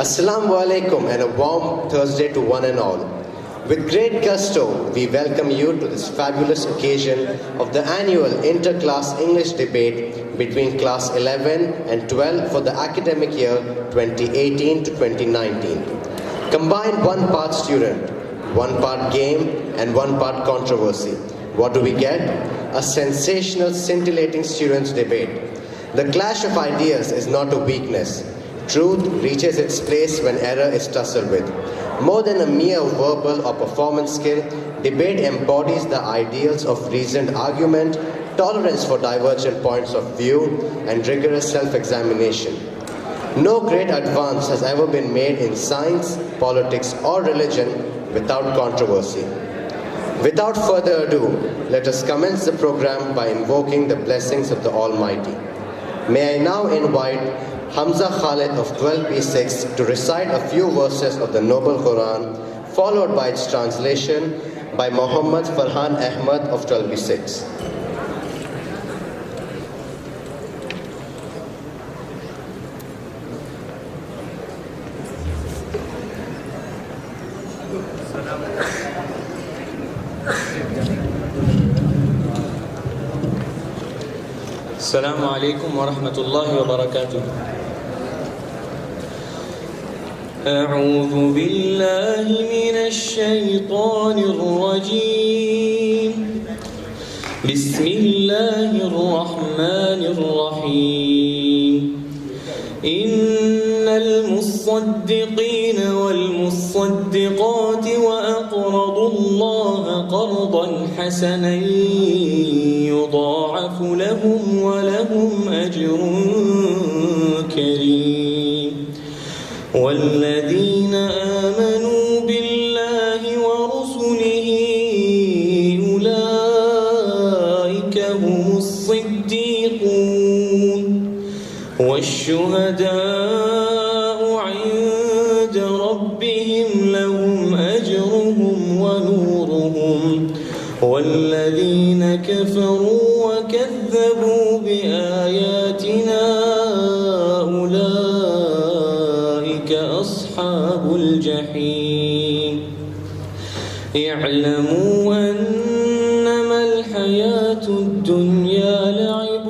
Assalamu alaikum and a warm Thursday to one and all. With great gusto, we welcome you to this fabulous occasion of the annual inter-class English debate between class 11 and 12 for the academic year 2018 to 2019. Combined one part student, one part game and one part controversy. What do we get? A sensational, scintillating students' debate. The clash of ideas is not a weakness. Truth reaches its place when error is tussled with. More than a mere verbal or performance skill, debate embodies the ideals of reasoned argument, tolerance for divergent points of view, and rigorous self-examination. No great advance has ever been made in science, politics, or religion without controversy. Without further ado, let us commence the program by invoking the blessings of the Almighty. May I now invite Hamza Khalid of 12B6 to recite a few verses of the Noble Quran, followed by its translation by Muhammad Farhan Ahmad of 12B6. السلام عليكم ورحمة الله وبركاته. أعوذ بالله من الشيطان الرجيم. بسم الله الرحمن الرحيم. إن المصدقين والمصدقات وأقرضوا الله قرضا حسنا يضاعف لهم ولهم أجر كريم. والذين آمنوا بالله ورسله أولئك هم الصديقون والشهداء عند ربهم لهم أجرهم ونورهم. والذين كفروا وكذبوا بآياتنا أولئك أصحاب الجحيم. اعلموا أنما الحياة الدنيا لعب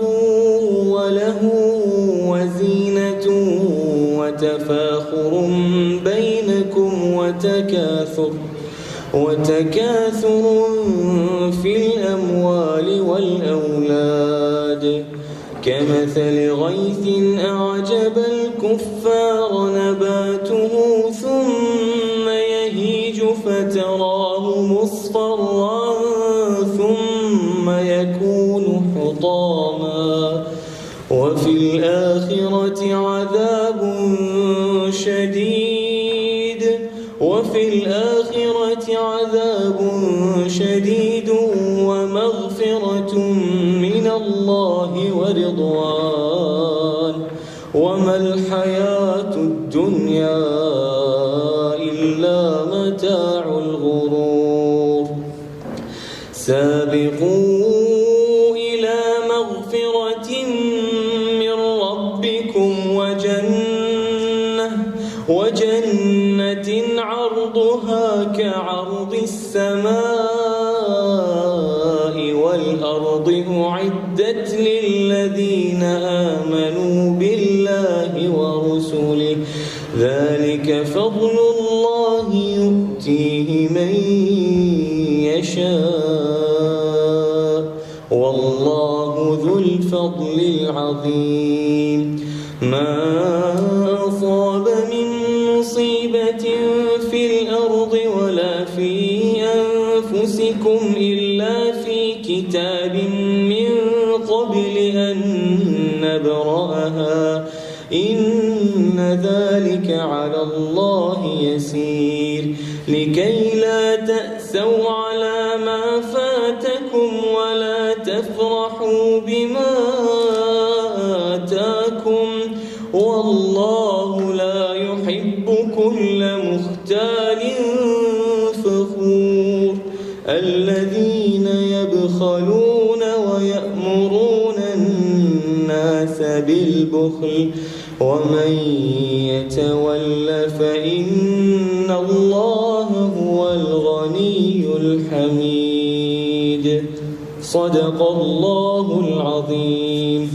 وله وزينة وتفاخر بينكم وتكاثر في الأموال والأولاد كمثل غيث أعجب الكفار نباته ثم يهيج فتراه مصفرا ثم يكون حطاما وفي الآخرة عذاب شديد ومغفرة من الله ورضوان وما الحياة الدنيا إلا متاع الغرور. سابقوا إلى مغفرة من ربكم وجنة عرضها كعرض السماء والأرض أعدت للذين آمنوا بالله ورسله ذلك فضل الله يؤتيه من يشاء والله ذو الفضل العظيم. ما أصاب من مصيبة في الأرض ولا في أنفسكم إلا في كتاب من قبل أن نبرأها إن ذلك على الله يسير. لكي لا تأسوا على ما فاتكم ولا تفرحوا بما آتاكم والله لا يحب كل مختال فخور. الذين يبخلون ويأمرون الناس بالبخل ومن يتول فإن الله هو الغني الحميد صدق الله العظيم.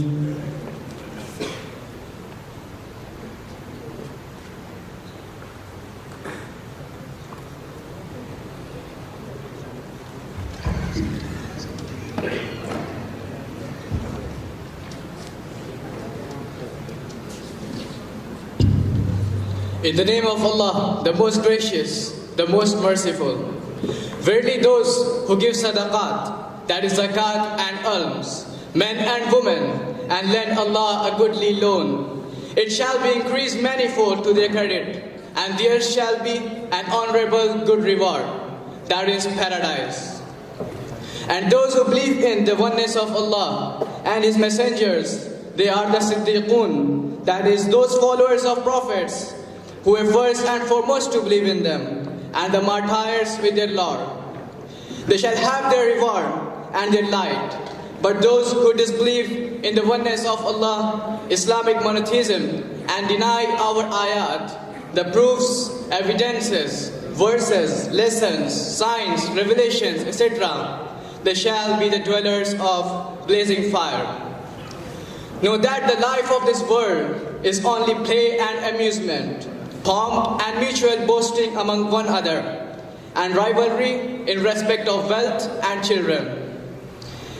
In the name of Allah, the most gracious, the most merciful. Verily those who give sadaqat, that is zakat and alms, men and women, and lend Allah a goodly loan, it shall be increased manifold to their credit, and there shall be an honorable good reward, that is paradise. And those who believe in the oneness of Allah and His messengers, they are the Siddiqun, that is those followers of prophets, who were first and foremost to believe in them, and the martyrs with their Lord. They shall have their reward and their light. But those who disbelieve in the oneness of Allah, Islamic monotheism, and deny our ayat, the proofs, evidences, verses, lessons, signs, revelations, etc., they shall be the dwellers of blazing fire. Know that the life of this world is only play and amusement, pomp and mutual boasting among one another, and rivalry in respect of wealth and children.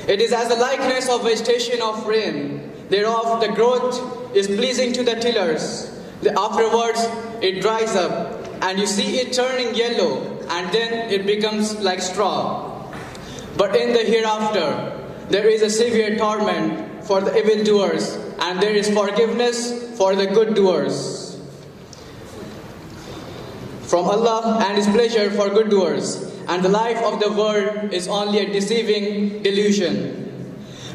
It is as the likeness of vegetation of rain, thereof the growth is pleasing to the tillers. Afterwards it dries up, and you see it turning yellow, and then it becomes like straw. But in the hereafter there is a severe torment for the evildoers, and there is forgiveness for the good doers from Allah, and His pleasure for good doers, and the life of the world is only a deceiving delusion.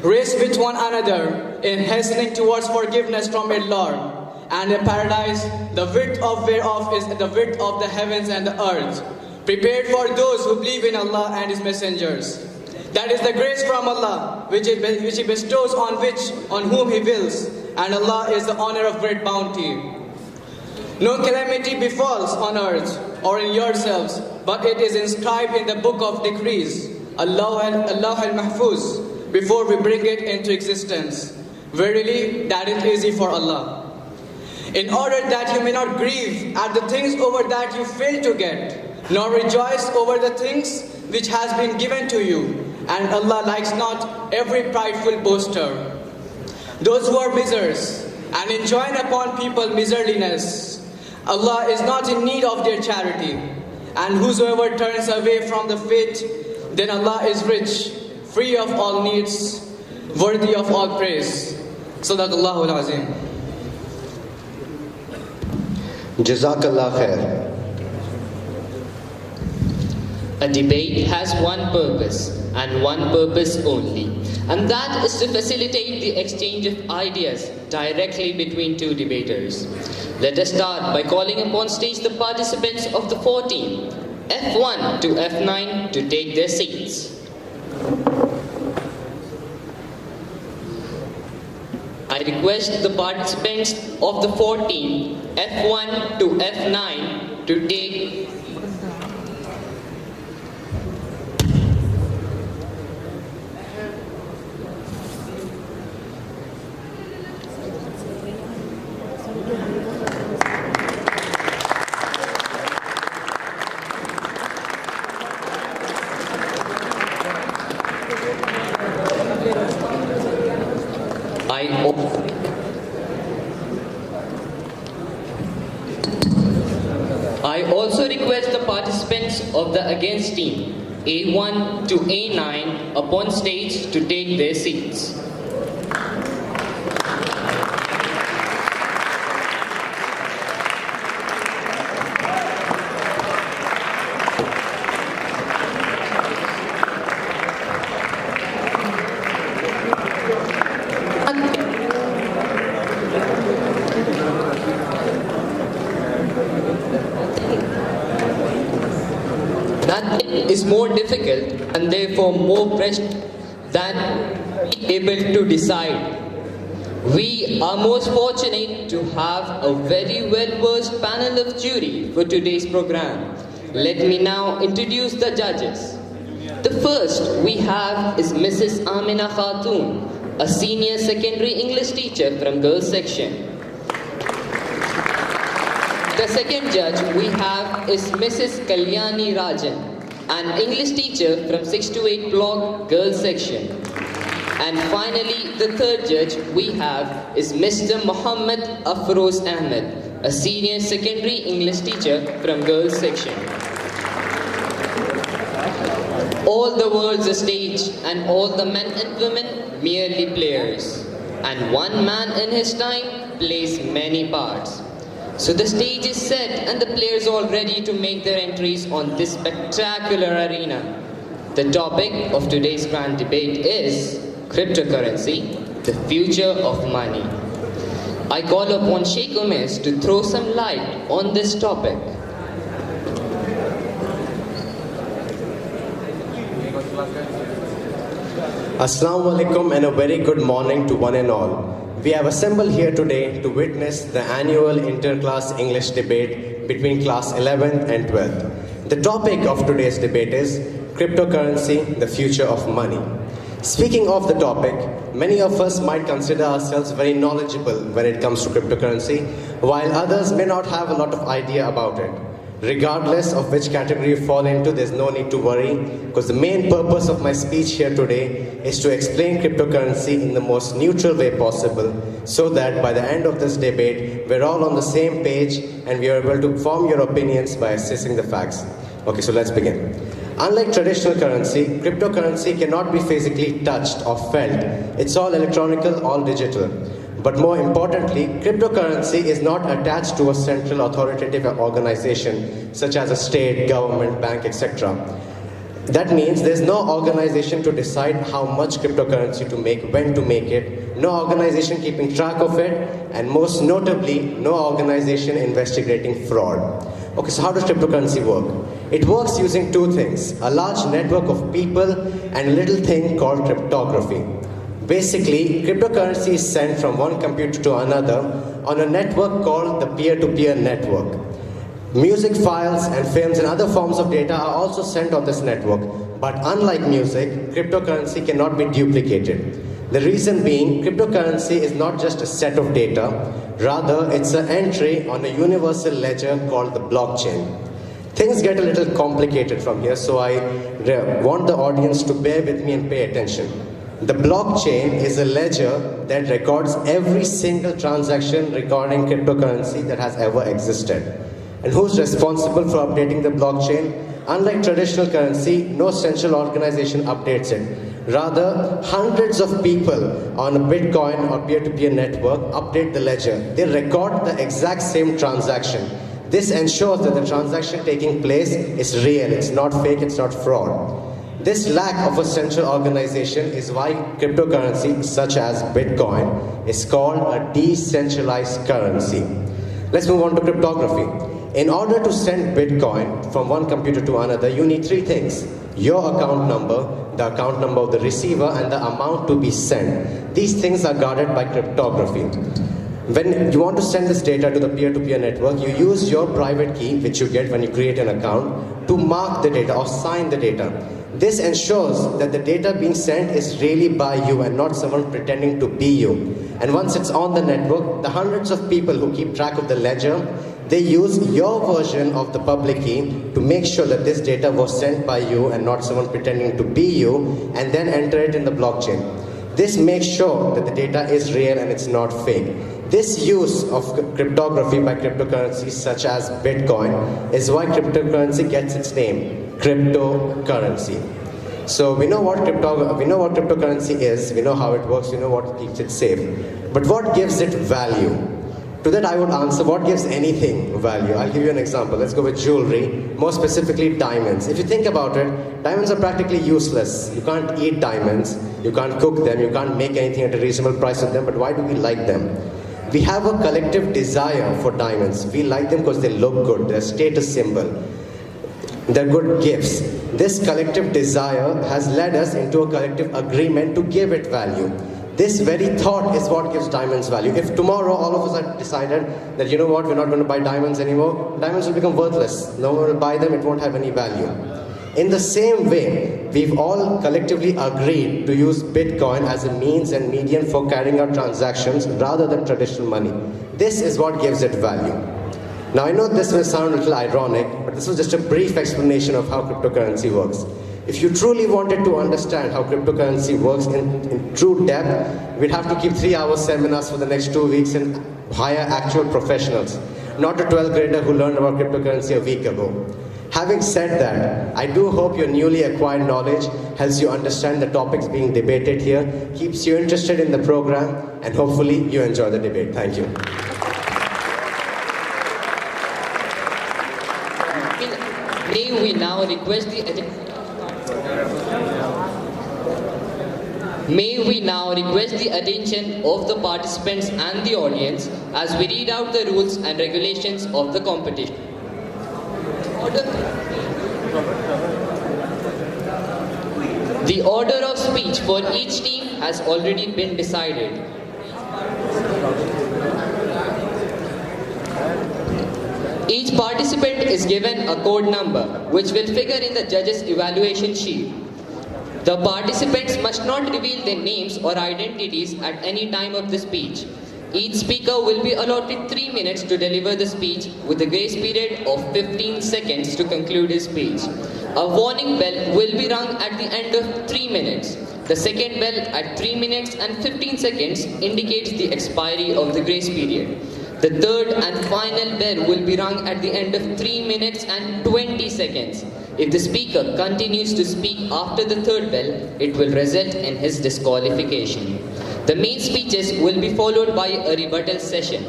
Race with one another in hastening towards forgiveness from your Lord, and a paradise, the width of whereof is the width of the heavens and the earth, prepared for those who believe in Allah and His messengers. That is the grace from Allah, which He bestows on whom He wills, and Allah is the owner of great bounty. No calamity befalls on earth or in yourselves, but it is inscribed in the book of decrees, Allah al-Mahfuz, before we bring it into existence. Verily, that is easy for Allah. In order that you may not grieve at the things over that you fail to get, nor rejoice over the things which has been given to you, and Allah likes not every prideful boaster. Those who are misers and enjoin upon people miserliness, Allah is not in need of their charity, and whosoever turns away from the faith, then Allah is rich, free of all needs, worthy of all praise. Sadaqallahu al-Azim. Jazakallah khair. A debate has one purpose, and one purpose only, and that is to facilitate the exchange of ideas directly between two debaters. Let us start by calling upon stage the participants of the 14, F1 to F9, to take their seats. I request the participants of the 14, F1 to F9, to take I also request the participants of the against team, A1 to A9, upon stage to take their seats. That is more difficult and therefore more pressed than able to decide. We are most fortunate to have a very well-versed panel of jury for today's program. Let me now introduce the judges. The first we have is Mrs. Amina Khatoon, a senior secondary English teacher from girls section. The second judge we have is Mrs. Kalyani Rajan, an English teacher from 6 to 8 block girls section. And finally, the third judge we have is Mr. Muhammad Afroz Ahmed, a senior secondary English teacher from girls section. All the world's a stage, and all the men and women merely players. And one man in his time plays many parts. So the stage is set and the players all ready to make their entries on this spectacular arena. The topic of today's grand debate is cryptocurrency, the future of money. I call upon Sheikh Umesh to throw some light on this topic. Assalamu alaikum and a very good morning to one and all. We have assembled here today to witness the annual inter-class English debate between class 11th and 12th. The topic of today's debate is cryptocurrency, the future of money. Speaking of the topic, many of us might consider ourselves very knowledgeable when it comes to cryptocurrency, while others may not have a lot of idea about it. Regardless of which category you fall into, there's no need to worry, because the main purpose of my speech here today is to explain cryptocurrency in the most neutral way possible, so that by the end of this debate, we're all on the same page and we are able to form your opinions by assessing the facts. Okay, so let's begin. Unlike traditional currency, cryptocurrency cannot be physically touched or felt. It's all electronical, all digital. But more importantly, cryptocurrency is not attached to a central authoritative organization such as a state, government, bank, etc. That means there's no organization to decide how much cryptocurrency to make, when to make it, no organization keeping track of it, and most notably, no organization investigating fraud. Okay, so how does cryptocurrency work? It works using two things, a large network of people and a little thing called cryptography. Basically, cryptocurrency is sent from one computer to another on a network called the peer-to-peer network. Music files and films and other forms of data are also sent on this network, but unlike music, cryptocurrency cannot be duplicated. The reason being, cryptocurrency is not just a set of data, rather it's an entry on a universal ledger called the blockchain. Things get a little complicated from here, so I want the audience to bear with me and pay attention. The blockchain is a ledger that records every single transaction regarding cryptocurrency that has ever existed. And who's responsible for updating the blockchain? Unlike traditional currency, no central organization updates it. Rather, hundreds of people on a Bitcoin or peer-to-peer network update the ledger. They record the exact same transaction. This ensures that the transaction taking place is real, it's not fake, it's not fraud. This lack of a central organization is why cryptocurrency, such as Bitcoin, is called a decentralized currency. Let's move on to cryptography. In order to send Bitcoin from one computer to another, you need three things: your account number, the account number of the receiver, and the amount to be sent. These things are guarded by cryptography. When you want to send this data to the peer-to-peer network, you use your private key, which you get when you create an account, to mark the data or sign the data. This ensures that the data being sent is really by you and not someone pretending to be you. And once it's on the network, the hundreds of people who keep track of the ledger, they use your version of the public key to make sure that this data was sent by you and not someone pretending to be you, and then enter it in the blockchain. This makes sure that the data is real and it's not fake. This use of cryptography by cryptocurrencies such as Bitcoin is why cryptocurrency gets its name, cryptocurrency. So we know what cryptocurrency is, we know how it works, we know what keeps it safe. But what gives it value? To that I would answer, what gives anything value? I'll give you an example. Let's go with jewelry, more specifically diamonds. If you think about it, diamonds are practically useless. You can't eat diamonds, you can't cook them, you can't make anything at a reasonable price with them, but why do we like them? We have a collective desire for diamonds. We like them because they look good, they're a status symbol. They're good gifts. This collective desire has led us into a collective agreement to give it value. This very thought is what gives diamonds value. If tomorrow all of us had decided that, you know what, we're not going to buy diamonds anymore, diamonds will become worthless. No one will buy them, it won't have any value. In the same way, we've all collectively agreed to use Bitcoin as a means and medium for carrying out transactions rather than traditional money. This is what gives it value. Now I know this may sound a little ironic, but this was just a brief explanation of how cryptocurrency works. If you truly wanted to understand how cryptocurrency works in true depth, we'd have to keep 3-hour seminars for the next 2 weeks and hire actual professionals, not a 12th grader who learned about cryptocurrency a week ago. Having said that, I do hope your newly acquired knowledge helps you understand the topics being debated here, keeps you interested in the program, and hopefully you enjoy the debate. Thank you. May we now request the attention of the participants and the audience as we read out the rules and regulations of the competition. The order of speech for each team has already been decided. Each participant is given a code number which will figure in the judges' evaluation sheet. The participants must not reveal their names or identities at any time of the speech. Each speaker will be allotted 3 minutes to deliver the speech with a grace period of 15 seconds to conclude his speech. A warning bell will be rung at the end of 3 minutes. The second bell at 3 minutes and 15 seconds indicates the expiry of the grace period. The third and final bell will be rung at the end of 3 minutes and 20 seconds. If the speaker continues to speak after the third bell, it will result in his disqualification. The main speeches will be followed by a rebuttal session.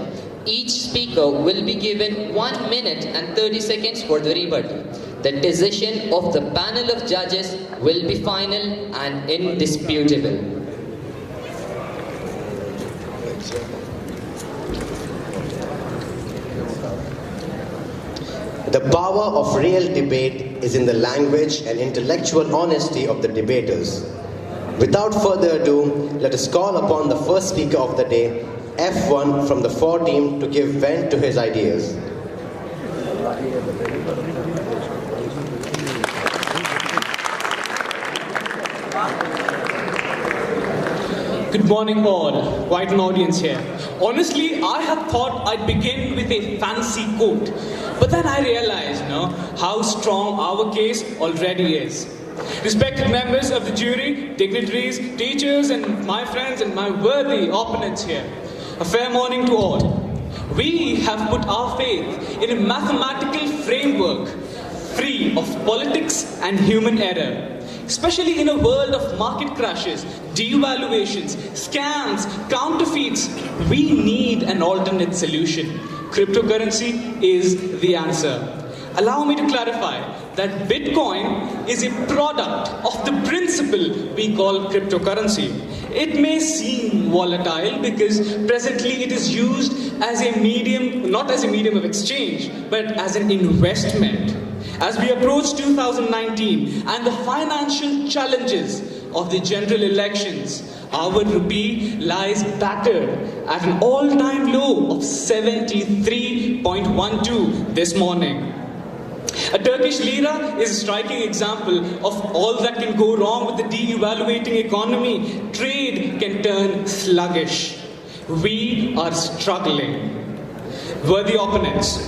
Each speaker will be given 1 minute and 30 seconds for the rebuttal. The decision of the panel of judges will be final and indisputable. The power of real debate is in the language and intellectual honesty of the debaters. Without further ado, let us call upon the first speaker of the day, F1 from the 4 team, to give vent to his ideas. Good morning all, quite an audience here. Honestly, I had thought I'd begin with a fancy quote, but then I realized, how strong our case already is. Respected members of the jury, dignitaries, teachers, and my friends and my worthy opponents here, a fair morning to all. We have put our faith in a mathematical framework free of politics and human error. Especially in a world of market crashes, devaluations, scams, counterfeits, we need an alternate solution. Cryptocurrency is the answer. Allow me to clarify that Bitcoin is a product of the principle we call cryptocurrency. It may seem volatile because presently it is used as a medium, not as a medium of exchange, but as an investment. As we approach 2019 and the financial challenges of the general elections, our rupee lies battered at an all-time low of 73.12 this morning. A Turkish lira is a striking example of all that can go wrong with the de-evaluating economy. Trade can turn sluggish. We are struggling. Worthy opponents,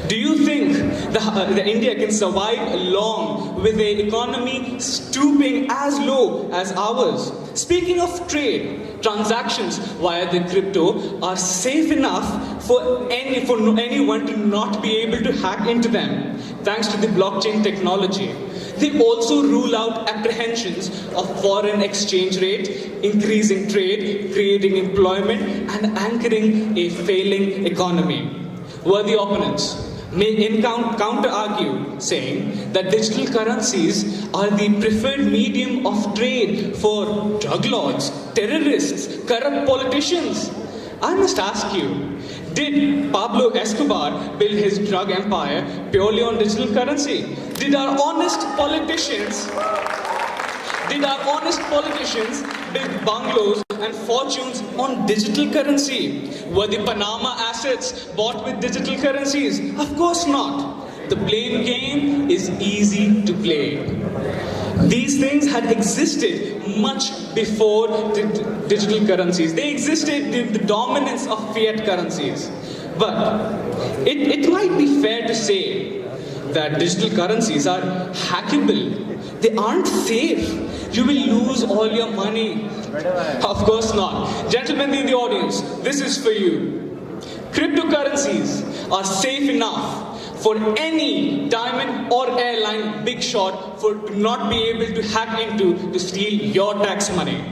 do you think that India can survive along with an economy stooping as low as ours? Speaking of trade, transactions via the crypto are safe enough for anyone to not be able to hack into them, thanks to the blockchain technology. They also rule out apprehensions of foreign exchange rate, increasing trade, creating employment, and anchoring a failing economy. Worthy opponents may counter-argue, saying that digital currencies are the preferred medium of trade for drug lords, terrorists, corrupt politicians. I must ask you, did Pablo Escobar build his drug empire purely on digital currency? Did our honest politicians Did our honest politicians build bungalows and fortunes on digital currency? Were the Panama assets bought with digital currencies? Of course not. The blame game is easy to play. These things had existed much before digital currencies. They existed in the dominance of fiat currencies. But it might be fair to say that digital currencies are hackable. They aren't safe. You will lose all your money. Of course not. Gentlemen in the audience, this is for you. Cryptocurrencies are safe enough for any diamond or airline big shot to not be able to hack into to steal your tax money.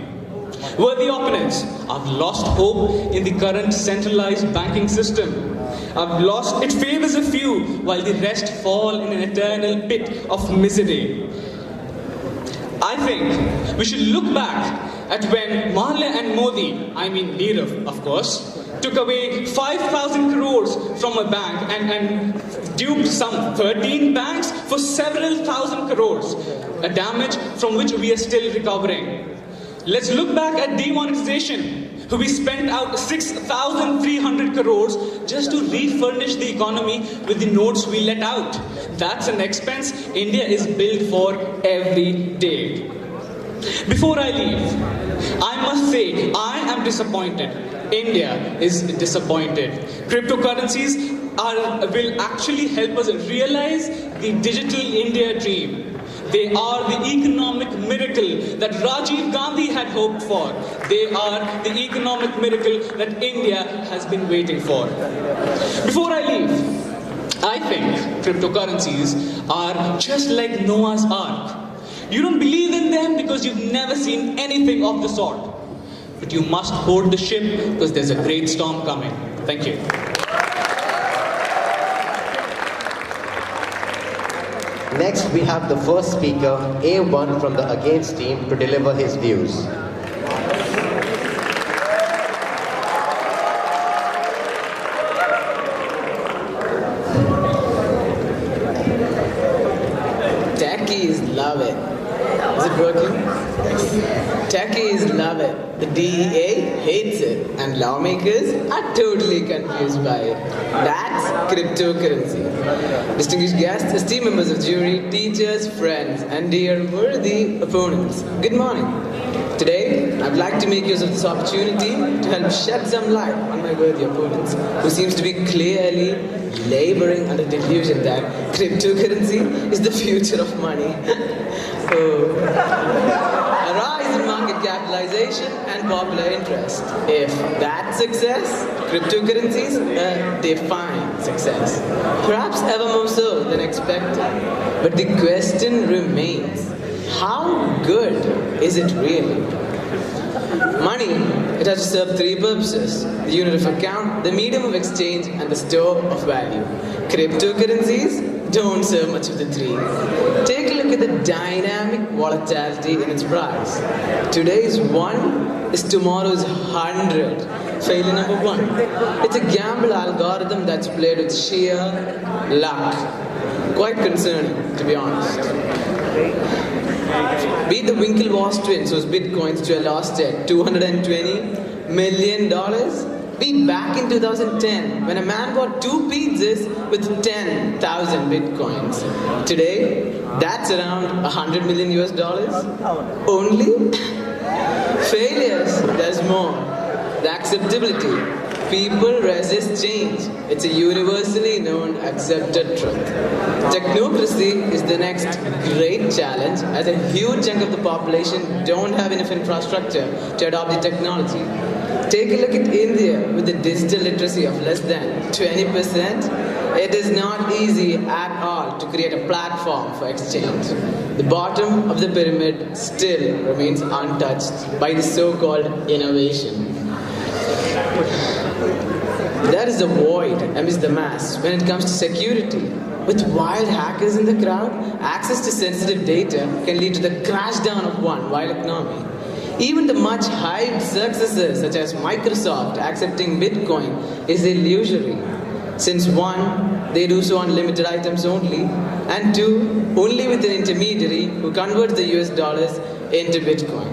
Worthy opponents, I've lost hope in the current centralized banking system. It favors a few while the rest fall in an eternal pit of misery. I think we should look back at when Mahle and Modi, I mean Nirav of course, took away 5,000 crores from a bank and duped some 13 banks for several thousand crores, a damage from which we are still recovering. Let's look back at demonetization. We spent out 6,300 crores just to refurnish the economy with the notes we let out. That's an expense India is billed for every day. Before I leave, I must say I am disappointed. India is disappointed. Cryptocurrencies will actually help us realize the digital India dream. They are the economic miracle that Rajiv Gandhi had hoped for. They are the economic miracle that India has been waiting for. Before I leave, I think cryptocurrencies are just like Noah's Ark. You don't believe in them because you've never seen anything of the sort. But you must board the ship because there's a great storm coming. Thank you. Next, we have the first speaker, A1 from the Against team, to deliver his views. Techies love it. Is it working? Techies love it. The DEA hates it, and lawmakers are totally confused by it. That's cryptocurrency. Distinguished guests, esteemed members of jury, teachers, friends, and dear worthy opponents, good morning. Today, I'd like to make use of this opportunity to help shed some light on my worthy opponents, who seems to be clearly laboring under the delusion that cryptocurrency is the future of money. A rise in market capitalization and popular interest. If that's success, cryptocurrencies define success. Perhaps ever more so than expected. But the question remains, how good is it really? Money, it has to serve three purposes: the unit of account, the medium of exchange, and the store of value. Cryptocurrencies don't serve much of the three. Take a look at the dynamic volatility in its price. Today's 1 is tomorrow's 100. Failure number 1. It's a gamble algorithm that's played with sheer luck. Quite concerning, to be honest. Beat the Winklevoss twins, whose bitcoins were lost at $220 million. Beat back in 2010, when a man bought 2 pizzas with 10,000 bitcoins. Today, that's around $100 million US dollars. Only failures, there's more. The acceptability. People resist change. It's a universally known, accepted truth. Technocracy is the next great challenge, as a huge chunk of the population don't have enough infrastructure to adopt the technology. Take a look at India with the digital literacy of less than 20%. It is not easy at all to create a platform for exchange. The bottom of the pyramid still remains untouched by the so-called innovation. There is a void amidst the mass when it comes to security. With wild hackers in the crowd, access to sensitive data can lead to the crash down of one wild economy. Even the much hyped successes such as Microsoft accepting Bitcoin is illusory, since one, they do so on limited items only. And 2, only with an intermediary who converts the US dollars into Bitcoin.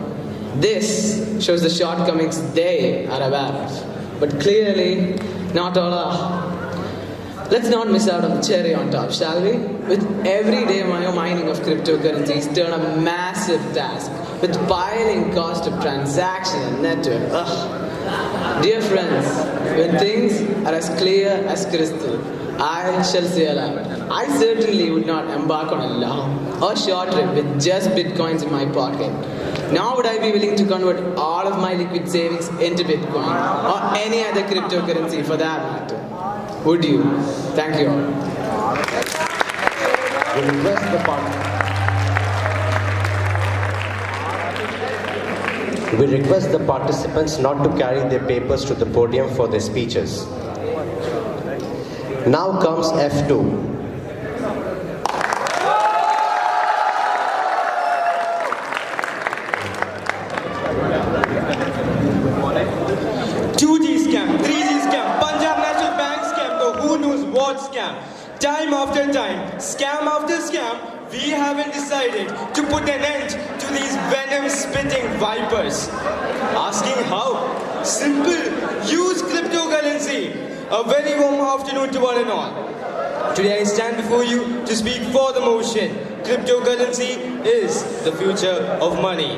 This shows the shortcomings they are aware of. But clearly, not all are. Let's not miss out on the cherry on top, shall we? With everyday mining of cryptocurrencies turn a massive task with piling cost of transaction and network. Ugh. Dear friends, when things are as clear as crystal, I shall say aloud, I certainly would not embark on a long or short trip with just bitcoins in my pocket. Nor would I be willing to convert all of my liquid savings into Bitcoin or any other cryptocurrency for that matter. Would you? Thank you all. We request the participants not to carry their papers to the podium for their speeches. Now comes F2. Time after time, scam after scam, we haven't decided to put an end to these venom-spitting vipers. Asking how? Simple, use cryptocurrency. A very warm afternoon to one and all. Today I stand before you to speak for the motion. Cryptocurrency is the future of money.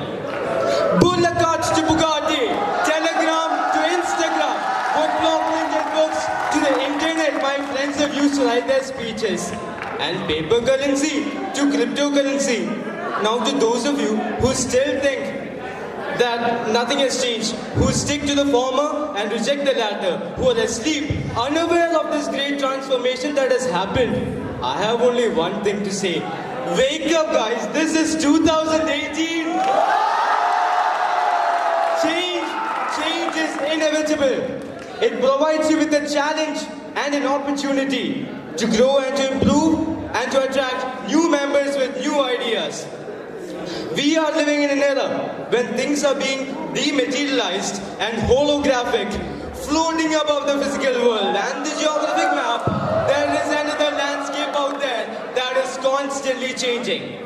Bullacart to Bugatti, Telegram to Instagram, what blockchain and books to the internet my friends have used to write their speeches. And paper currency to cryptocurrency. Now to those of you who still think that nothing has changed, who stick to the former and reject the latter, who are asleep, unaware of this great transformation that has happened, I have only one thing to say. Wake up guys, this is 2018! Change is inevitable. It provides you with a challenge and an opportunity to grow and to improve and to attract new members with new ideas. We are living in an era when things are being dematerialized and holographic, floating above the physical world and the geographic map. There is another landscape out there that is constantly changing.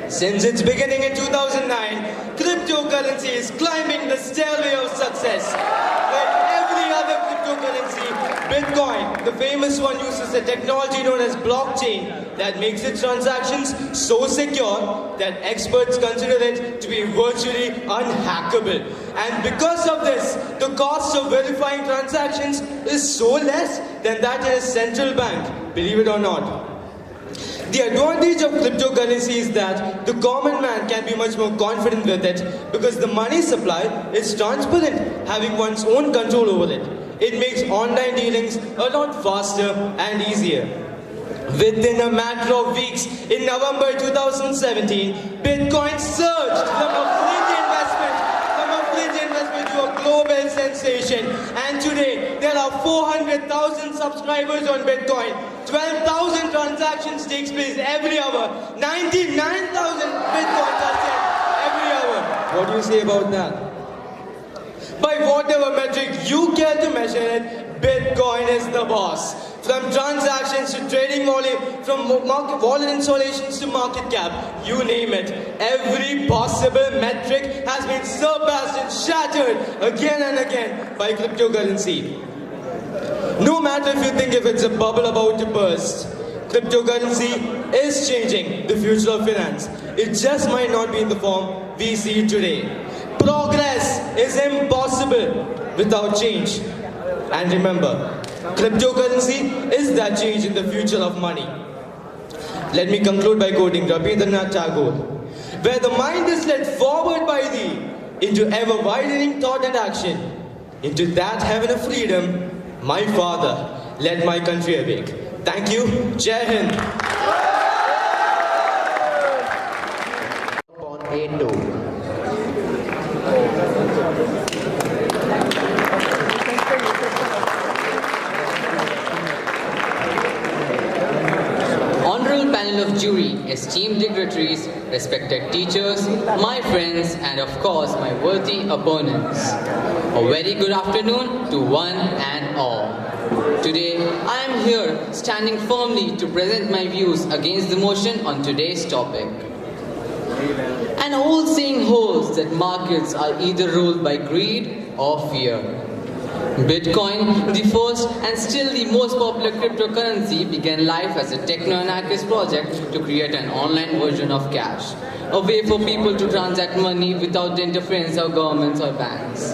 Since its beginning in 2009, cryptocurrency is climbing the stairway of success. Like every other cryptocurrency, Bitcoin, the famous one, uses a technology known as blockchain that makes its transactions so secure that experts consider it to be virtually unhackable. And because of this, the cost of verifying transactions is so less than that in a central bank, believe it or not. The advantage of cryptocurrency is that the common man can be much more confident with it because the money supply is transparent, having one's own control over it. It makes online dealings a lot faster and easier. Within a matter of weeks, in November 2017, Bitcoin surged from a fringe investment to a global sensation. And today, there are 400,000 subscribers on Bitcoin. 12,000 transactions takes place every hour. 99,000 Bitcoins are sent every hour. What do you say about that? By whatever metric you care to measure it, Bitcoin is the boss. From transactions to trading volume, from wallet installations to market cap, you name it. Every possible metric has been surpassed and shattered again and again by cryptocurrency. No matter if you think if it's a bubble about to burst, cryptocurrency is changing the future of finance. It just might not be in the form we see it today. Progress is impossible without change. And remember, cryptocurrency is that change in the future of money. Let me conclude by quoting Rabindranath Tagore. Where the mind is led forward by thee into ever-widening thought and action, into that heaven of freedom, my father led my country awake. Thank you. Jai Hind. On A2. Panel of jury, esteemed dignitaries, respected teachers, my friends, and of course my worthy opponents. A very good afternoon to one and all. Today I am am here standing firmly to present my views against the motion on today's topic. An old saying holds that markets are either ruled by greed or fear. Bitcoin, the first and still the most popular cryptocurrency, began life as a techno-anarchist project to create an online version of cash, a way for people to transact money without the interference of governments or banks.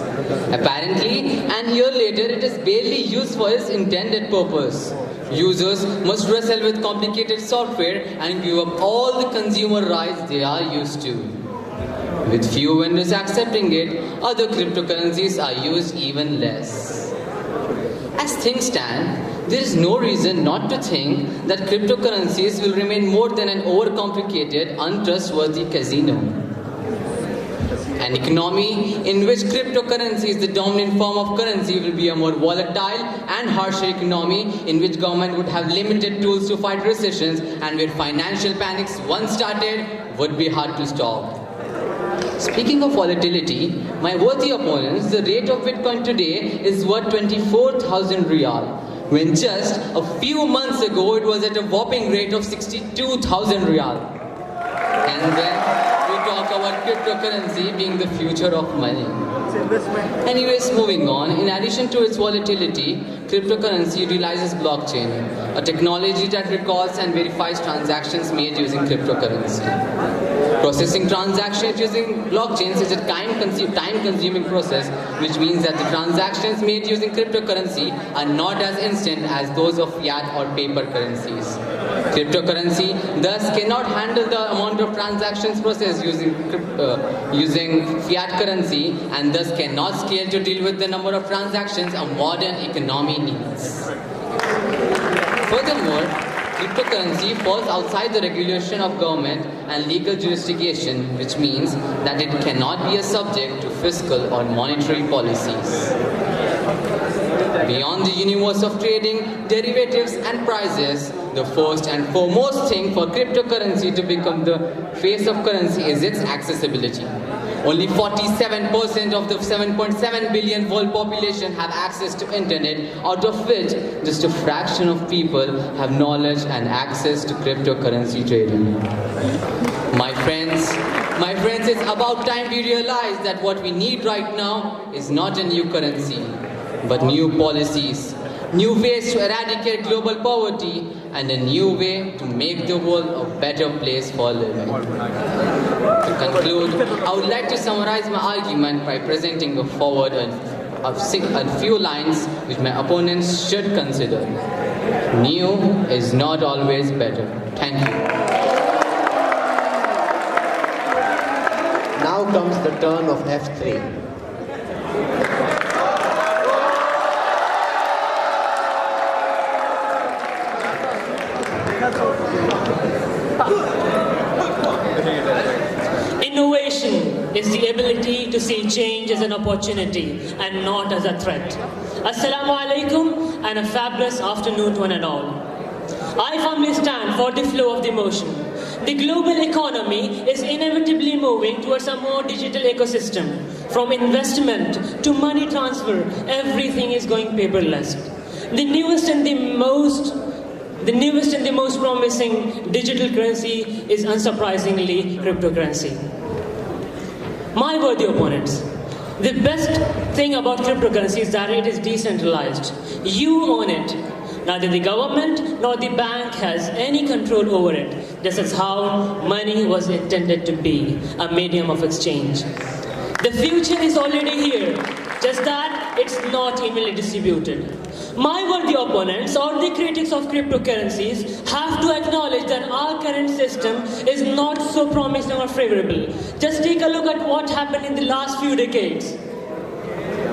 Apparently, an year later, it is barely used for its intended purpose. Users must wrestle with complicated software and give up all the consumer rights they are used to. With few vendors accepting it, other cryptocurrencies are used even less. As things stand, there is no reason not to think that cryptocurrencies will remain more than an overcomplicated, untrustworthy casino. An economy in which cryptocurrency is the dominant form of currency will be a more volatile and harsher economy in which government would have limited tools to fight recessions and where financial panics once started would be hard to stop. Speaking of volatility, my worthy opponents, the rate of Bitcoin today is worth 24,000 riyal, when just a few months ago it was at a whopping rate of 62,000 riyal. And then we talk about cryptocurrency being the future of money. Anyways, moving on, in addition to its volatility, cryptocurrency utilizes blockchain, a technology that records and verifies transactions made using cryptocurrency. Processing transactions using blockchains is a time-consuming process, which means that the transactions made using cryptocurrency are not as instant as those of fiat or paper currencies. Cryptocurrency thus cannot handle the amount of transactions processed using fiat currency and thus cannot scale to deal with the number of transactions a modern economy needs. Furthermore, cryptocurrency falls outside the regulation of government and legal jurisdiction, which means that it cannot be a subject to fiscal or monetary policies. Beyond the universe of trading, derivatives and prices, the first and foremost thing for cryptocurrency to become the face of currency is its accessibility. Only 47% of the 7.7 billion world population have access to internet, out of which just a fraction of people have knowledge and access to cryptocurrency trading. My friends, it's about time we realize that what we need right now is not a new currency, but new policies, new ways to eradicate global poverty, and a new way to make the world a better place for living. To conclude, I would like to summarize my argument by presenting a few lines which my opponents should consider. New is not always better. Thank you. Now comes the turn of F3. Innovation is the ability to see change as an opportunity and not as a threat. Assalamu alaikum and a fabulous afternoon to one and all. I firmly stand for the flow of the motion. The global economy is inevitably moving towards a more digital ecosystem. From investment to money transfer, everything is going paperless. The newest and the most promising digital currency is unsurprisingly cryptocurrency. My worthy opponents, the best thing about cryptocurrency is that it is decentralized. You own it. Neither the government nor the bank has any control over it. This is how money was intended to be, a medium of exchange. The future is already here, just that it's not evenly distributed. My worthy opponents or the critics of cryptocurrencies have to acknowledge that our current system is not so promising or favorable. Just take a look at what happened in the last few decades.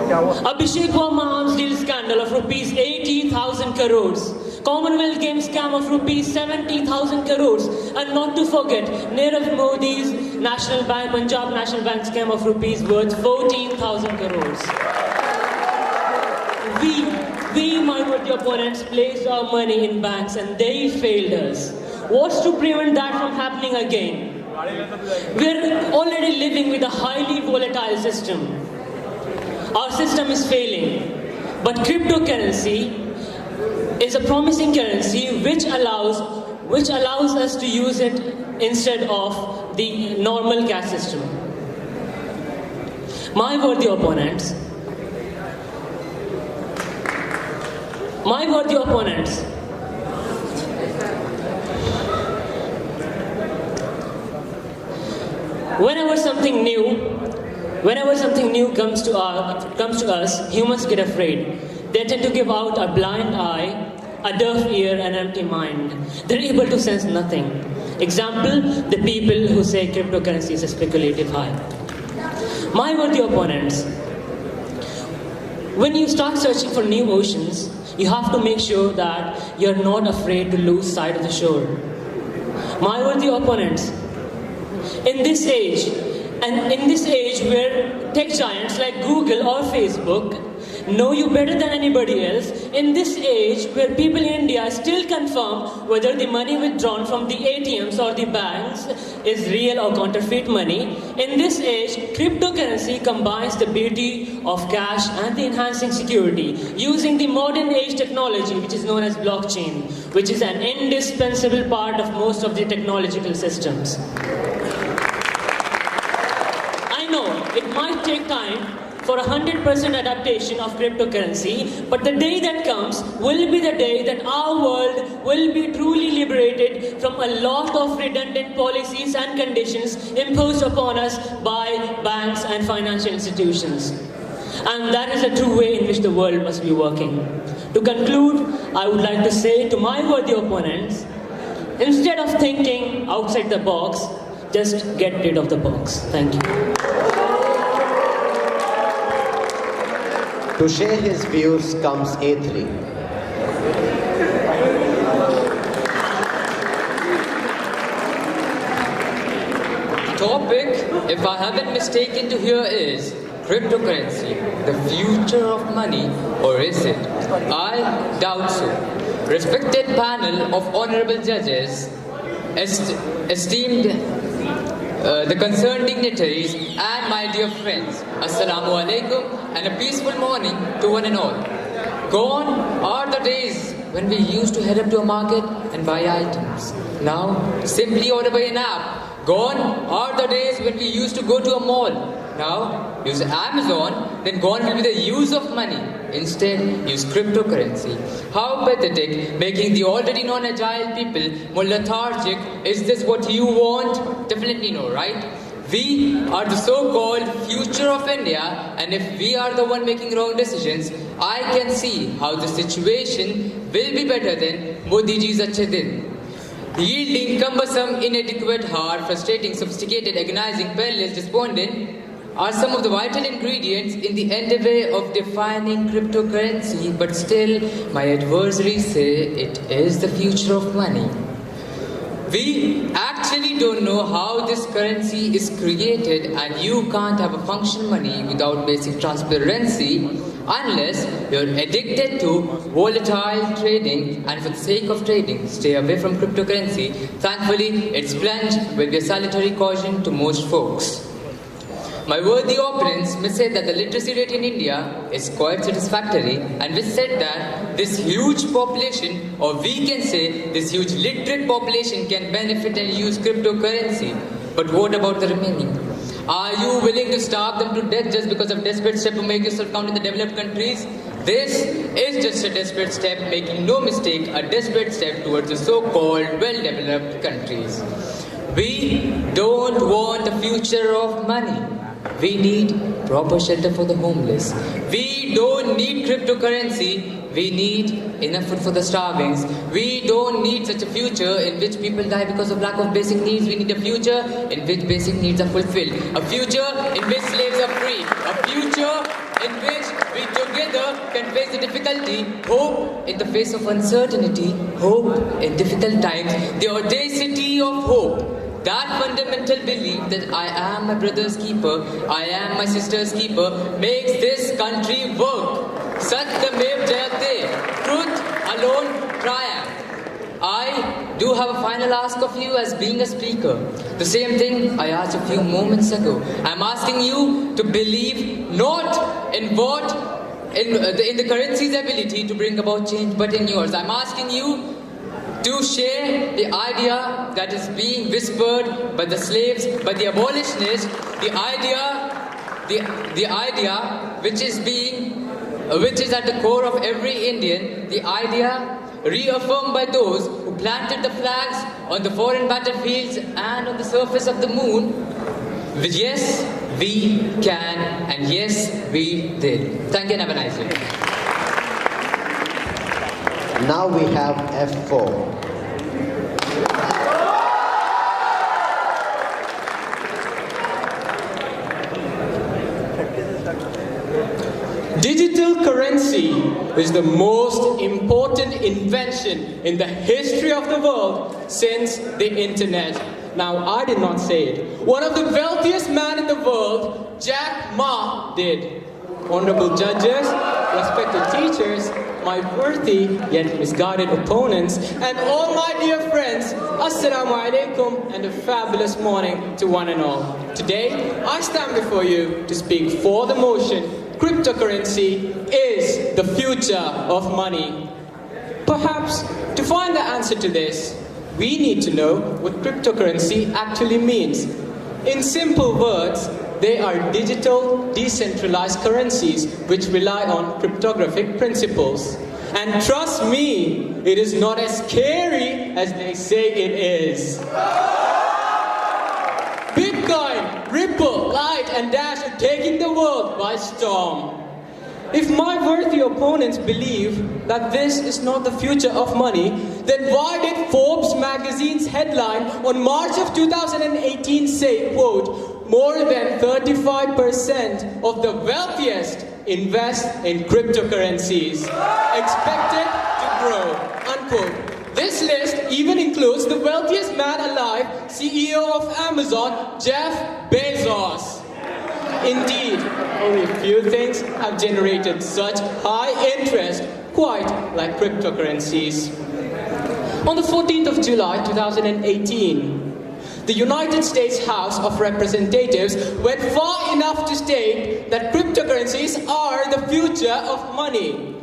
Abhishek Verma arms deal scandal of rupees 80,000 crores. Commonwealth Games scam of rupees 70,000 crores. And not to forget, Nirav Modi's National Bank, Punjab National Bank scam of rupees worth 14,000 crores. We, my worthy opponents, placed our money in banks and they failed us. What's to prevent that from happening again? We're already living with a highly volatile system. Our system is failing. But cryptocurrency is a promising currency which allows us to use it instead of the normal cash system. My worthy opponents, whenever something new comes to us, humans get afraid. They tend to give out a blind eye, a deaf ear, and an empty mind. They're able to sense nothing. Example, the people who say cryptocurrency is a speculative high. My worthy opponents, when you start searching for new oceans, you have to make sure that you're not afraid to lose sight of the shore. My worthy opponents, in this age where tech giants like Google or Facebook know you better than anybody else, in this age where people in India still confirm whether the money withdrawn from the ATMs or the banks is real or counterfeit money, in this age, cryptocurrency combines the beauty of cash and the enhancing security using the modern age technology which is known as blockchain, which is an indispensable part of most of the technological systems. I know it might take time for 100% adaptation of cryptocurrency, but the day that comes will be the day that our world will be truly liberated from a lot of redundant policies and conditions imposed upon us by banks and financial institutions. And that is a true way in which the world must be working. To conclude, I would like to say to my worthy opponents, instead of thinking outside the box, just get rid of the box. Thank you. To share his views comes A3. The topic, if I haven't mistaken to hear, is cryptocurrency, the future of money, or is it? I doubt so. Respected panel of honorable judges, esteemed the concerned dignitaries, and my dear friends, Assalamu alaikum, and a peaceful morning to one and all. Gone are the days when we used to head up to a market and buy items. Now, simply order by an app. Gone are the days when we used to go to a mall. Now, use Amazon, then gone will be the use of money. Instead, use cryptocurrency. How pathetic, making the already non-agile people more lethargic. Is this what you want? Definitely no, right? We are the so-called future of India, and if we are the one making wrong decisions, I can see how the situation will be better than Modi ji's achhe din. Yielding, cumbersome, inadequate, hard, frustrating, sophisticated, agonizing, perilous, despondent are some of the vital ingredients in the endeavor of defining cryptocurrency, but still, my adversaries say it is the future of money. We actually don't know how this currency is created, and you can't have a functional money without basic transparency unless you're addicted to volatile trading, and for the sake of trading, stay away from cryptocurrency. Thankfully, its plunge will be a salutary caution to most folks. My worthy opponents may say that the literacy rate in India is quite satisfactory, and which said that this huge population, or we can say this huge literate population, can benefit and use cryptocurrency. But what about the remaining? Are you willing to starve them to death just because of desperate step to make yourself count in the developed countries? This is just a desperate step, making no mistake, a desperate step towards the so-called well-developed countries. We don't want a future of money. We need proper shelter for the homeless. We don't need cryptocurrency. We need enough food for the starvings. We don't need such a future in which people die because of lack of basic needs. We need a future in which basic needs are fulfilled. A future in which slaves are free. A future in which we together can face the difficulty, hope in the face of uncertainty, hope in difficult times, the audacity of hope. That fundamental belief that I am my brother's keeper, I am my sister's keeper, makes this country work. Satyamev Jayate, truth alone triumph. I do have a final ask of you as being a speaker. The same thing I asked a few moments ago. I'm asking you to believe not in what in the currency's ability to bring about change, but in yours. I'm asking you to share the idea that is being whispered by the slaves, by the abolitionists, the idea which is at the core of every Indian, the idea reaffirmed by those who planted the flags on the foreign battlefields and on the surface of the moon. Yes, we can, and yes, we did. Thank you and have a nice day. Now we have F4. Digital currency is the most important invention in the history of the world since the internet. Now, I did not say it. One of the wealthiest men in the world, Jack Ma, did. Honorable judges, respected teachers, my worthy yet misguided opponents, and all my dear friends, Assalamu alaikum and a fabulous morning to one and all. Today, I stand before you to speak for the motion, cryptocurrency is the future of money. Perhaps to find the answer to this, we need to know what cryptocurrency actually means. In simple words, they are digital, decentralized currencies which rely on cryptographic principles. And trust me, it is not as scary as they say it is. Bitcoin, Ripple, Lite, and Dash are taking the world by storm. If my worthy opponents believe that this is not the future of money, then why did Forbes magazine's headline on March of 2018 say, quote, more than 35% of the wealthiest invest in cryptocurrencies, expected to grow, unquote. This list even includes the wealthiest man alive, CEO of Amazon, Jeff Bezos. Indeed, only a few things have generated such high interest, quite like cryptocurrencies. On the 14th of July 2018, the United States House of Representatives went far enough to state that cryptocurrencies are the future of money.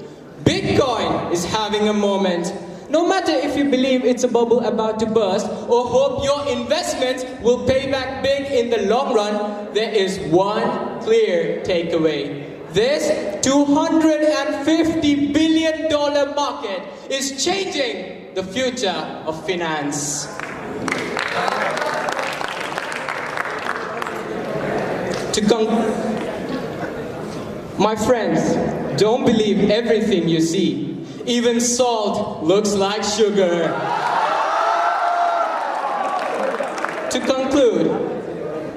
Bitcoin is having a moment. No matter if you believe it's a bubble about to burst or hope your investments will pay back big in the long run, there is one clear takeaway. This $250 billion market is changing the future of finance. My friends, don't believe everything you see. Even salt looks like sugar. To conclude,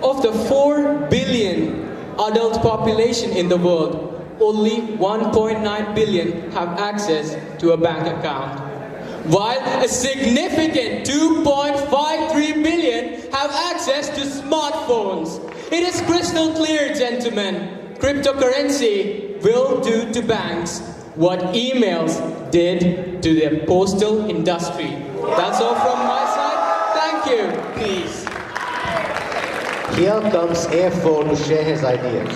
of the 4 billion adult population in the world, only 1.9 billion have access to a bank account, while a significant 2.53 billion have access to smartphones. It is crystal clear, gentlemen. Cryptocurrency will do to banks what emails did to the postal industry. That's all from my side. Thank you. Peace. Here comes A4 to share his ideas.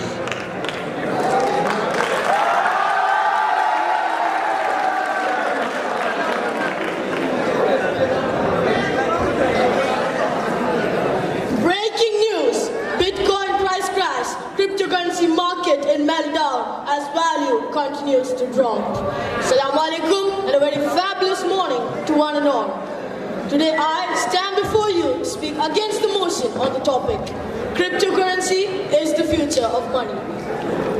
Breaking news! Bitcoin price crash. Cryptocurrency market in meltdown as value continues to drop. Assalamu alaikum and a very fabulous morning to one and all. Today I stand before you to speak against the motion on the topic. Cryptocurrency is the future of money.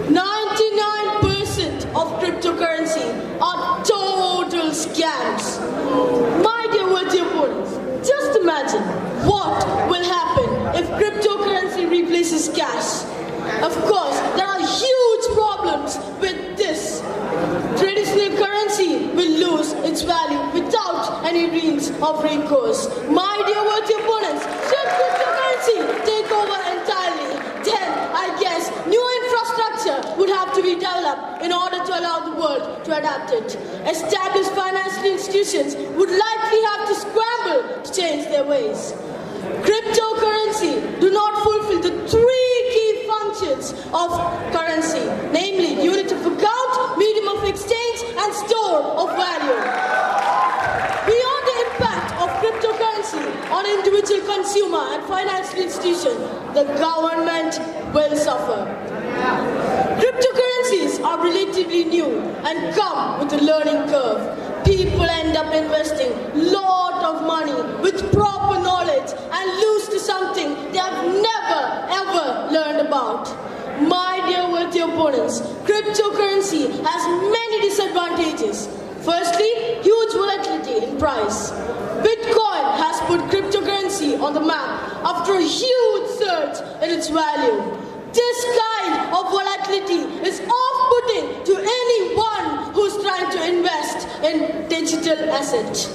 99% of cryptocurrency are total scams. My dear worthy opponents, just imagine what will happen if cryptocurrency replaces cash. Of course, there are huge problems with this. Traditional currency will lose its value without any means of recourse. My dear worthy opponents, should cryptocurrency take over entirely, then I guess new infrastructure would have to be developed in order to allow the world to adapt it. Established financial institutions would likely have to scramble to change their ways. Cryptocurrency do not fulfill the three key functions of currency, namely unit of account, consumer and financial institution, the government will suffer. Cryptocurrencies are relatively new and come with a learning curve. People end up investing lot of money with proper knowledge and lose to something they have never ever learned about. My dear worthy opponents, cryptocurrency has many disadvantages. Firstly, huge volatility in price. Bitcoin has put cryptocurrency on the map after a huge surge in its value. This kind of volatility is off-putting to anyone who's trying to invest in digital assets.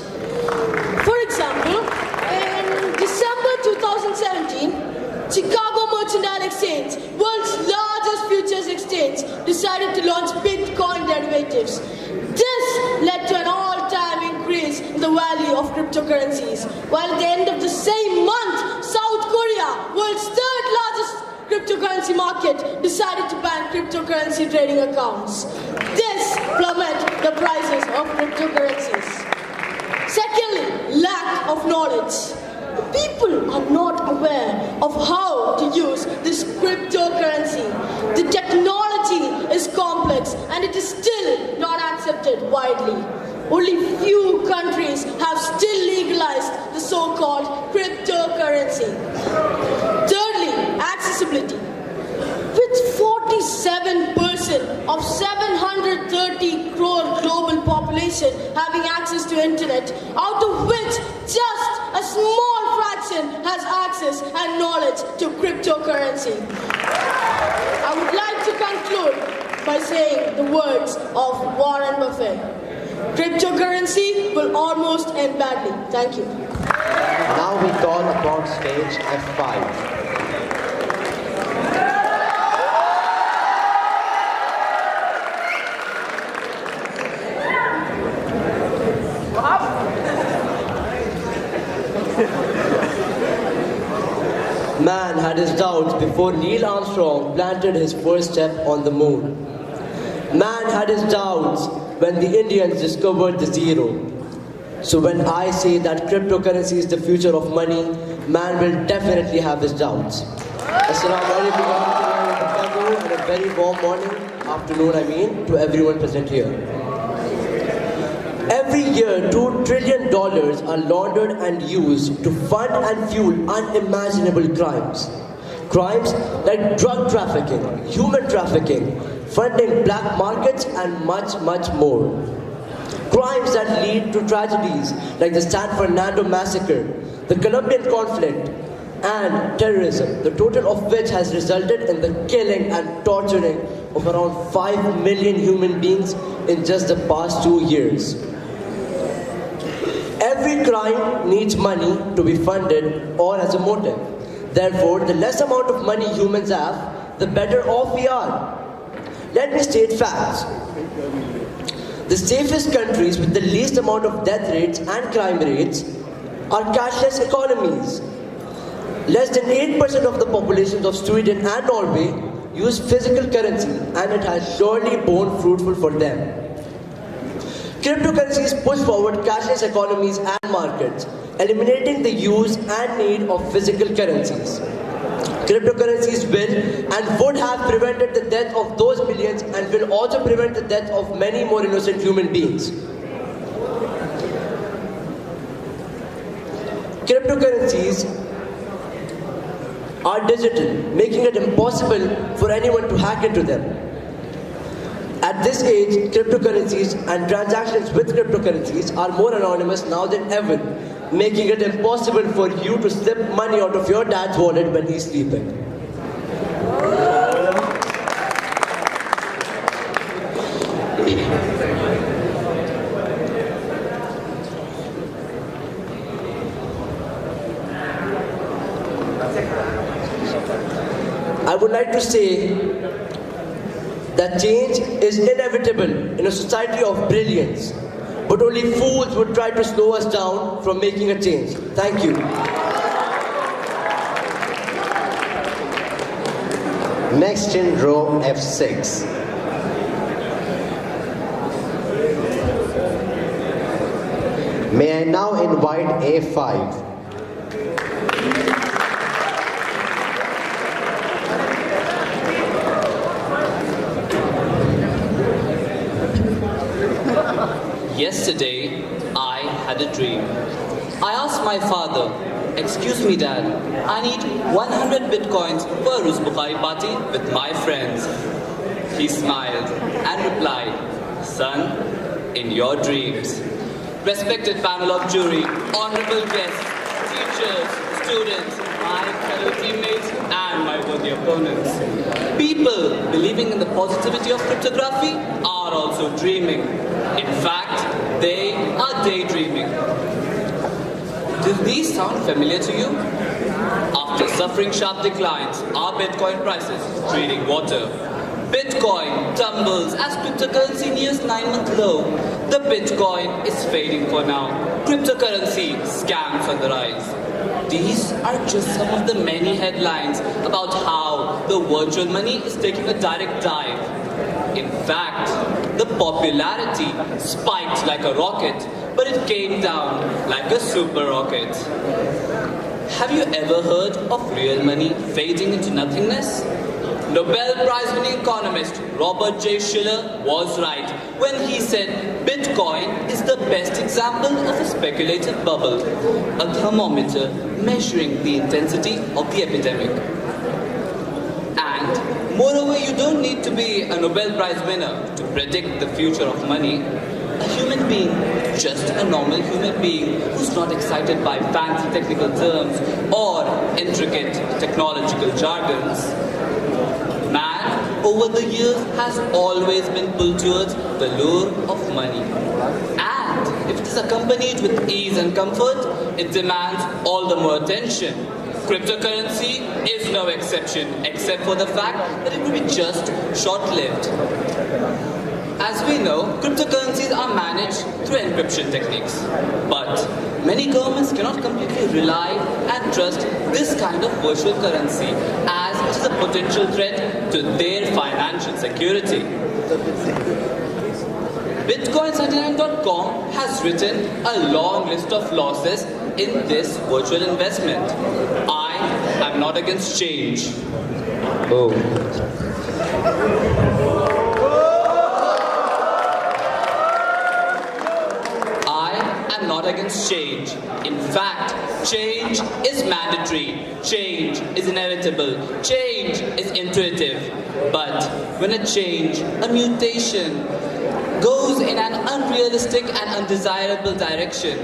For example, in December 2017, Chicago Mercantile Exchange, world's largest futures exchange, decided to launch Bitcoin derivatives. This led to an all-time increase in the value of cryptocurrencies. While at the end of the same month, South Korea, world's third largest cryptocurrency market, decided to ban cryptocurrency trading accounts. This plummeted the prices of cryptocurrencies. Secondly, lack of knowledge. People are not aware of how to use this cryptocurrency. The technology is complex and it is still not accepted widely. Only few countries have still legalized the so-called cryptocurrency. Thirdly, accessibility. With 47% of 730 crore global population having access to internet, out of which just a small fraction has access and knowledge to cryptocurrency. I would like to conclude by saying the words of Warren Buffett. Cryptocurrency will almost end badly. Thank you. Now we call upon stage F5. Man had his doubts before Neil Armstrong planted his first step on the moon. Man had his doubts when the Indians discovered the zero. So when I say that cryptocurrency is the future of money, man will definitely have his doubts. Assalamu alaikum and a very warm afternoon to everyone present here. Every year, $2 trillion are laundered and used to fund and fuel unimaginable crimes. Crimes like drug trafficking, human trafficking, funding black markets and much, much more. Crimes that lead to tragedies like the San Fernando massacre, the Colombian conflict, and terrorism, the total of which has resulted in the killing and torturing of around 5 million human beings in just the past 2 years. Every crime needs money to be funded or as a motive. Therefore, the less amount of money humans have, the better off we are. Let me state facts. The safest countries with the least amount of death rates and crime rates are cashless economies. Less than 8% of the populations of Sweden and Norway use physical currency, and it has surely borne fruitful for them. Cryptocurrencies push forward cashless economies and markets, eliminating the use and need of physical currencies. Cryptocurrencies will and would have prevented the death of those millions and will also prevent the death of many more innocent human beings. Cryptocurrencies are digital, making it impossible for anyone to hack into them. At this age, cryptocurrencies and transactions with cryptocurrencies are more anonymous now than ever, making it impossible for you to slip money out of your dad's wallet when he's sleeping. I would like to say that change is inevitable in a society of brilliance, but only fools would try to slow us down from making a change. Thank you. Next in row F6. May I now invite A5. Yesterday, I had a dream. I asked my father, "Excuse me, Dad, I need 100 bitcoins for a Rus Bukhari party with my friends." He smiled and replied, "Son, in your dreams." Respected panel of jury, honorable guests, teachers, students, my fellow teammates, and my worthy opponents. People believing in the positivity of cryptography are also dreaming. In fact, they are daydreaming. Do these sound familiar to you? After suffering sharp declines, our Bitcoin prices treading water. Bitcoin tumbles as cryptocurrency nears 9-month low. The Bitcoin is fading for now. Cryptocurrency scams on the rise. These are just some of the many headlines about how the virtual money is taking a direct dive. In fact, the popularity spiked like a rocket, but it came down like a super rocket. Have you ever heard of real money fading into nothingness? Nobel Prize-winning economist Robert J. Shiller was right when he said Bitcoin is the best example of a speculative bubble, a thermometer measuring the intensity of the epidemic. And moreover, you don't need to be a Nobel Prize winner to predict the future of money. A human being, just a normal human being who's not excited by fancy technical terms or intricate technological jargons. Man, over the years, has always been pulled towards the lure of money. And if it is accompanied with ease and comfort, it demands all the more attention. Cryptocurrency is no exception, except for the fact that it will be just short-lived. As we know, cryptocurrencies are managed through encryption techniques. But many governments cannot completely rely and trust this kind of virtual currency as it is a potential threat to their financial security. Bitcoin79.com has written a long list of losses in this virtual investment. I am not against change. Oh. Not against change. In fact, change is mandatory. Change is inevitable. Change is intuitive. But when a change, a mutation, goes in an unrealistic and undesirable direction,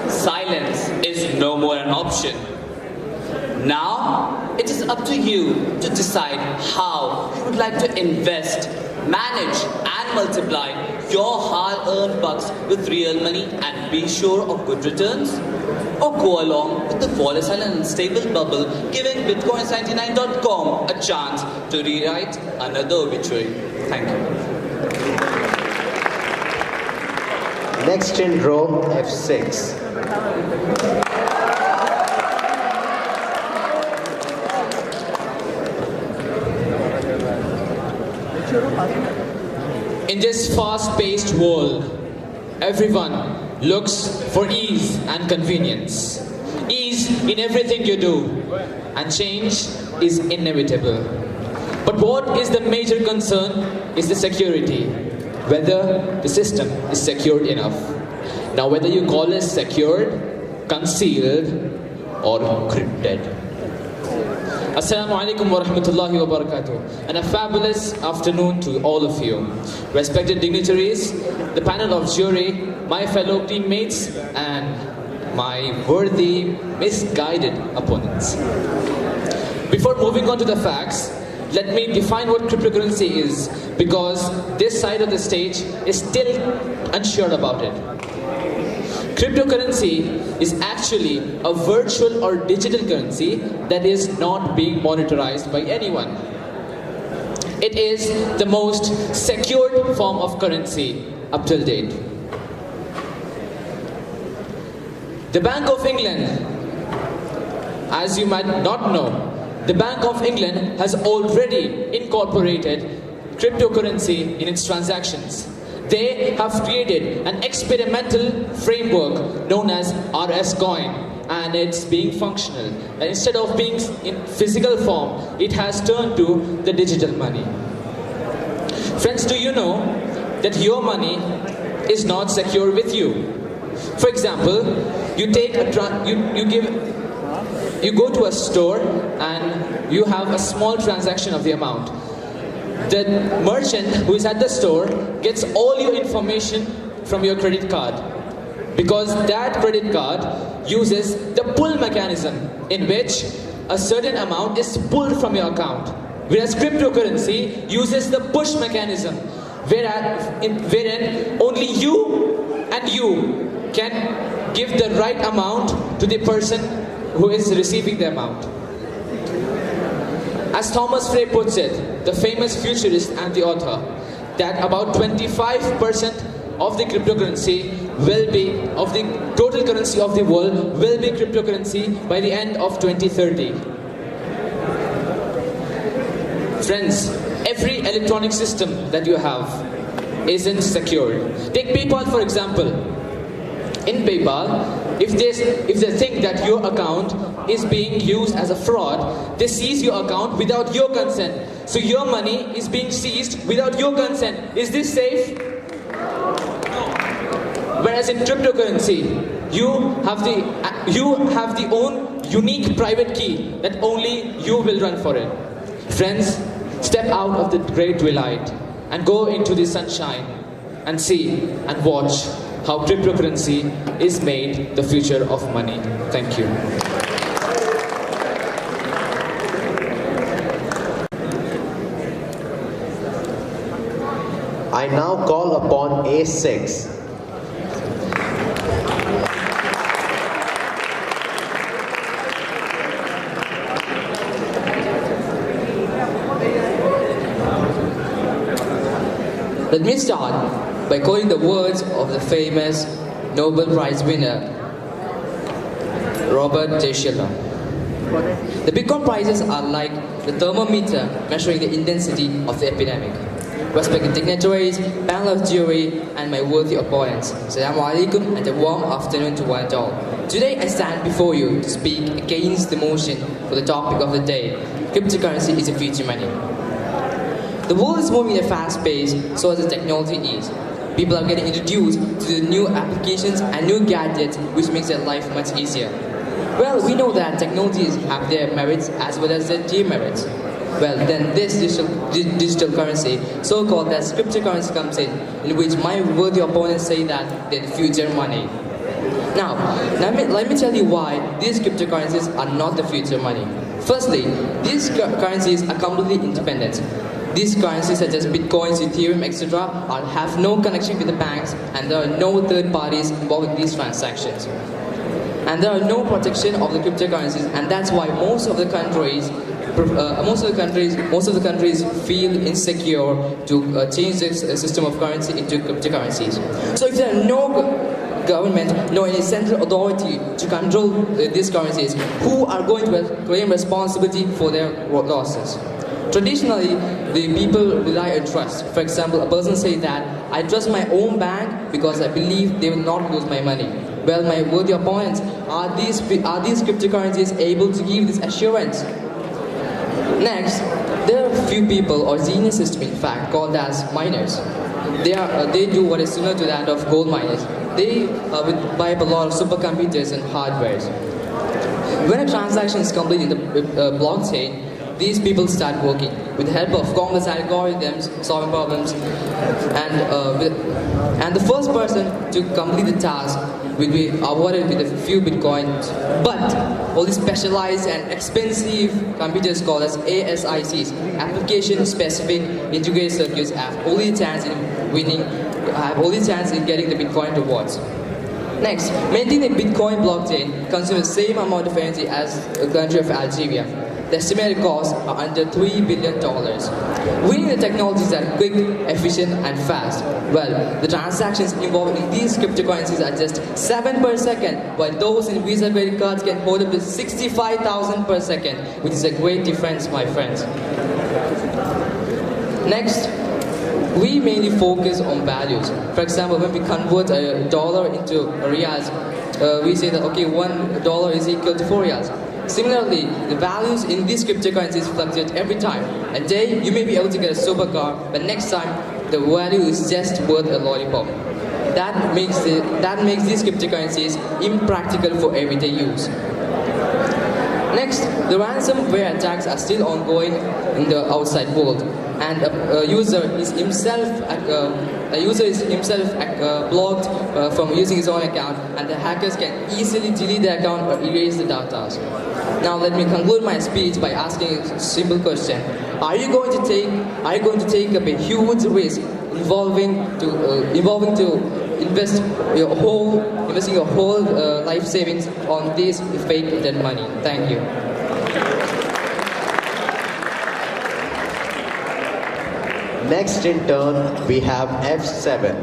silence is no more an option. Now, it is up to you to decide how you would like to invest, manage and multiply your hard-earned bucks with real money and be sure of good returns, or go along with the volatile and unstable bubble, giving Bitcoin79.com a chance to rewrite another obituary. Thank you. Next in row, F6. In this fast-paced world, everyone looks for ease and convenience. Ease in everything you do, and change is inevitable. But what is the major concern is the security, whether the system is secured enough. Now, whether you call it secured, concealed, or crypted. Assalamu alaikum wa rahmatullahi wa barakatuh, and a fabulous afternoon to all of you. Respected dignitaries, the panel of jury, my fellow teammates, and my worthy, misguided opponents. Before moving on to the facts, let me define what cryptocurrency is, because this side of the stage is still unsure about it. Cryptocurrency is actually a virtual or digital currency that is not being monetized by anyone. It is the most secured form of currency up till date. The Bank of England, as you might not know, the Bank of England has already incorporated cryptocurrency in its transactions. They have created an experimental framework known as RS Coin, and it's being functional. And instead of being in physical form, it has turned to the digital money. Friends, do you know that your money is not secure with you. For example, you go to a store and you have a small transaction of the amount. The merchant who is at the store gets all your information from your credit card, because that credit card uses the pull mechanism in which a certain amount is pulled from your account, whereas cryptocurrency uses the push mechanism, wherein only you and you can give the right amount to the person who is receiving the amount. As Thomas Frey puts it, the famous futurist and the author, that about 25% of the cryptocurrency will be, of the total currency of the world, will be cryptocurrency by the end of 2030. Friends, every electronic system that you have isn't secure. Take PayPal for example. In PayPal, if they think that your account is being used as a fraud, they seize your account without your consent. So your money is being seized without your consent. Is this safe? Whereas in cryptocurrency, you have the own unique private key that only you will run for it. Friends, step out of the great twilight and go into the sunshine and see and watch how cryptocurrency is made the future of money. Thank you. I now call upon A6. Let me start by quoting the words of the famous Nobel Prize winner, Robert J. Schiller. The Bitcoin prices are like the thermometer measuring the intensity of the epidemic. Respected dignitaries, panel of jury, and my worthy opponents, Assalamu alaikum and a warm afternoon to one and all. Today I stand before you to speak against the motion for the topic of the day, cryptocurrency is a future money. The world is moving at a fast pace, so as the technology is. People are getting introduced to the new applications and new gadgets which makes their life much easier. Well, we know that technologies have their merits as well as their demerits. Well, then this digital currency, so-called as cryptocurrency, comes in which my worthy opponents say that they're the future money. Now, let me tell you why these cryptocurrencies are not the future money. Firstly, these currencies are completely independent. These currencies such as Bitcoins, Ethereum, etc. have no connection with the banks, and there are no third parties involved in these transactions. And there are no protection of the cryptocurrencies, and that's why most of the countries feel insecure to change this system of currency into cryptocurrencies. So if there are no government, no any central authority to control these currencies, who are going to claim responsibility for their losses? Traditionally, the people rely on trust. For example, a person says that I trust my own bank because I believe they will not lose my money. Well, my worthy opponents, are these cryptocurrencies able to give this assurance? Next, there are a few people or geniuses, in fact, called as miners. They do what is similar to that of gold miners. They buy up a lot of supercomputers and hardware. When a transaction is complete in the blockchain, these people start working with the help of complex algorithms, solving problems, and the first person to complete the task will be awarded with a few bitcoins. But all these specialized and expensive computers called as ASICs, application-specific integrated circuits, have only a chance in getting the bitcoin rewards. Next, maintaining the Bitcoin blockchain consumes the same amount of energy as the country of Algeria. The estimated costs are under $3 billion. We need the technologies that are quick, efficient, and fast. Well, the transactions involved in these cryptocurrencies are just 7 per second, while those in Visa credit cards can hold up to 65,000 per second, which is a great difference, my friends. Next, we mainly focus on values. For example, when we convert a dollar into reals, we say that okay, $1 is equal to 4 reals. Similarly, the values in these cryptocurrencies fluctuate every time. A day, you may be able to get a supercar, but next time, the value is just worth a lollipop. that makes these cryptocurrencies impractical for everyday use. Next, the ransomware attacks are still ongoing in the outside world, and a user is himself blocked from using his own account, and the hackers can easily delete the account or erase the data. Now, let me conclude my speech by asking a simple question: Are you going to take up a huge risk involving investing your whole life savings on this fake dead money? Thank you. Next in turn, we have F7.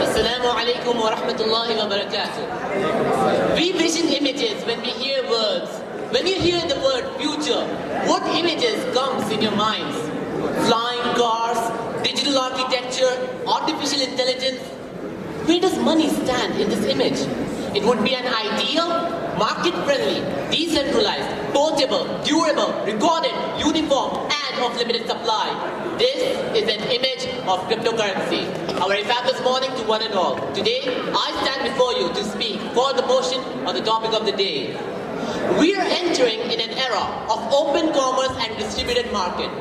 Assalamu alaikum wa rahmatullahi wa barakatuh. We vision images when we hear words. When you hear the word future, what images comes in your minds? Flying cars, digital architecture, artificial intelligence. Where does money stand in this image? It would be an ideal, market-friendly, decentralized, portable, durable, recorded, uniform, and of limited supply. This is an image of cryptocurrency. A very fabulous morning to one and all. Today, I stand before you to speak for the motion of the topic of the day. We are entering in an era of open commerce and distributed market.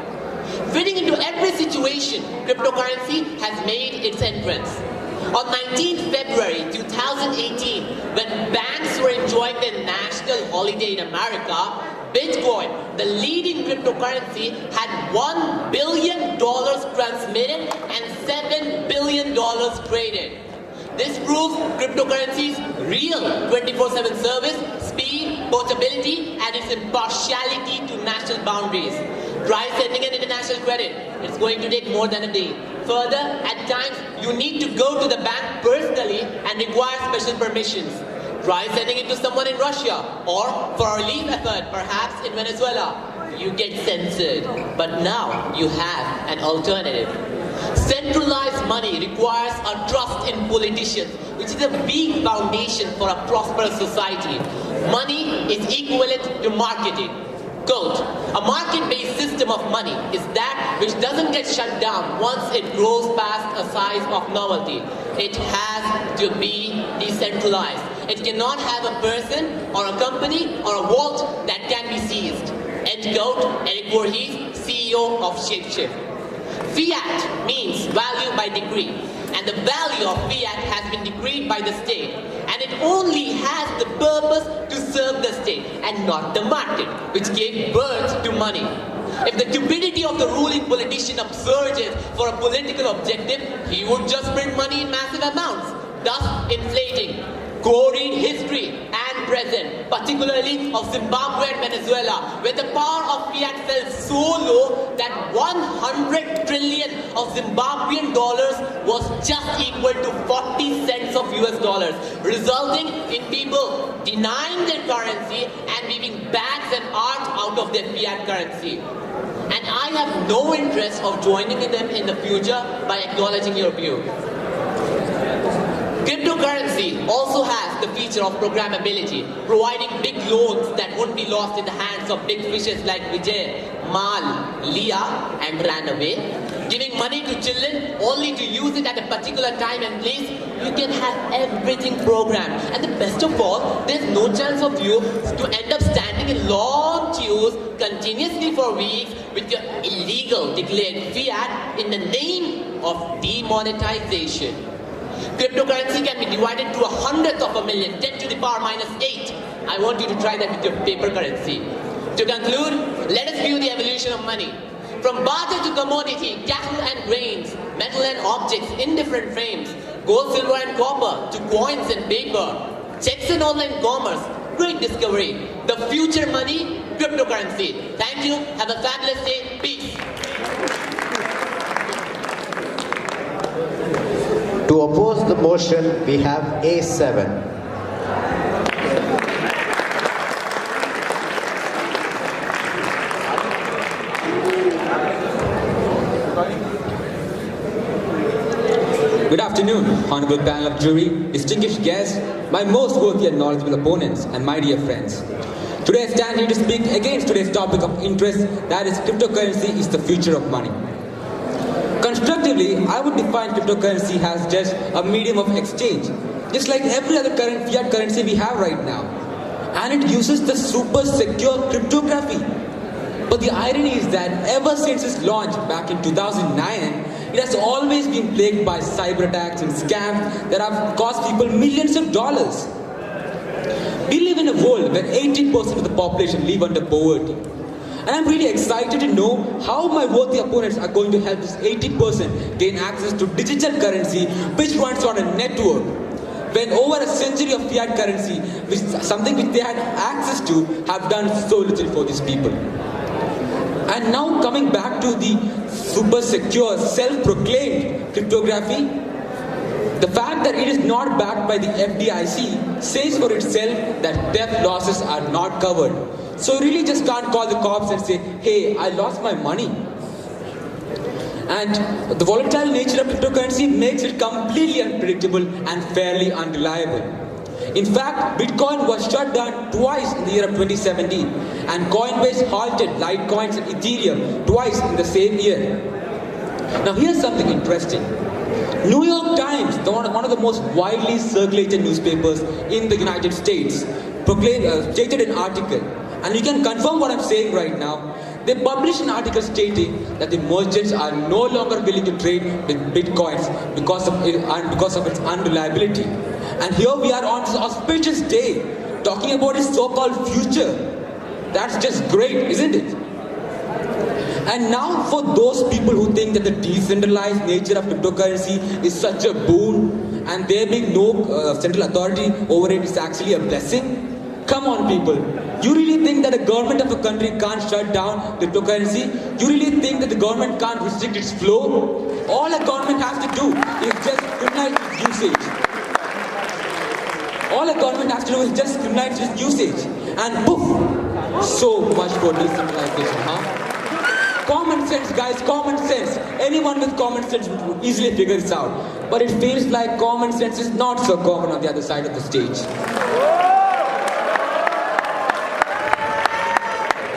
Fitting into every situation, cryptocurrency has made its entrance. On 19th February 2018, when banks were enjoying their national holiday in America, Bitcoin, the leading cryptocurrency, had $1 billion transmitted and $7 billion traded. This proves cryptocurrency's real 24/7 service, speed, portability, and its impartiality to national boundaries. Try sending an international credit. It's going to take more than a day. Further, at times, you need to go to the bank personally and require special permissions. Try sending it to someone in Russia or for a relief effort, perhaps in Venezuela. You get censored. But now you have an alternative. Centralized money requires a trust in politicians, which is a weak foundation for a prosperous society. Money is equivalent to marketing. Quote, a market-based system of money is that which doesn't get shut down once it grows past a size of novelty. It has to be decentralized. It cannot have a person or a company or a vault that can be seized. End quote, Eric Voorhees, CEO of Shapeshift. Fiat means value by decree, and the value of fiat has been decreed by the state, and it only has the purpose to serve the state and not the market, which gave birth to money. If the cupidity of the ruling politician upsurges for a political objective, he would just print money in massive amounts, thus inflating. Go read history and present, particularly of Zimbabwe and Venezuela, where the power of fiat fell so low that 100 trillion of Zimbabwean dollars was just equal to 40 cents of US dollars, resulting in people denying their currency and weaving bags and art out of their fiat currency. And I have no interest of joining them in the future by acknowledging your view. Cryptocurrency also has the feature of programmability, providing big loans that won't be lost in the hands of big fishes like Vijay, Mal, Leah, and ran away. Giving money to children only to use it at a particular time and place, you can have everything programmed. And the best of all, there's no chance of you to end up standing in long queues continuously for weeks with your illegal declared fiat in the name of demonetization. Cryptocurrency can be divided to 1/100 of a million, 10 to the power minus 8. I want you to try that with your paper currency. To conclude, let us view the evolution of money. From barter to commodity, cattle and grains, metal and objects in different frames, gold, silver and copper to coins and paper, checks and online commerce, great discovery. The future money, cryptocurrency. Thank you, have a fabulous day, peace. To oppose the motion, we have A7. Good afternoon, honorable panel of jury, distinguished guests, my most worthy and knowledgeable opponents, and my dear friends. Today I stand here to speak against today's topic of interest, that is cryptocurrency is the future of money. Constructively, I would define cryptocurrency as just a medium of exchange, just like every other current fiat currency we have right now. And it uses the super secure cryptography. But the irony is that ever since its launch back in 2009, it has always been plagued by cyber attacks and scams that have cost people millions of dollars. We live in a world where 80% of the population live under poverty. And I'm really excited to know how my worthy opponents are going to help this 80% gain access to digital currency which runs on a network. When over a century of fiat currency, which something which they had access to, have done so little for these people. And now coming back to the super secure, self-proclaimed cryptography, the fact that it is not backed by the FDIC says for itself that theft losses are not covered. So you really just can't call the cops and say, hey, I lost my money. And the volatile nature of cryptocurrency makes it completely unpredictable and fairly unreliable. In fact, Bitcoin was shut down twice in the year of 2017, and Coinbase halted Litecoins and Ethereum twice in the same year. Now here's something interesting. New York Times, one of the most widely circulated newspapers in the United States, stated an article, and you can confirm what I'm saying right now. They published an article stating that the merchants are no longer willing to trade with bitcoins because of its unreliability. And here we are on this auspicious day talking about its so-called future. That's just great, isn't it? And now for those people who think that the decentralized nature of cryptocurrency is such a boon and there being no central authority over it is actually a blessing, come on people. You really think that the government of a country can't shut down cryptocurrency? You really think that the government can't restrict its flow? All a government has to do is just criminalize its usage. All a government has to do is just criminalize its usage. And poof! So much for decentralization, huh? Common sense, guys, common sense. Anyone with common sense would easily figure this out. But it feels like common sense is not so common on the other side of the stage.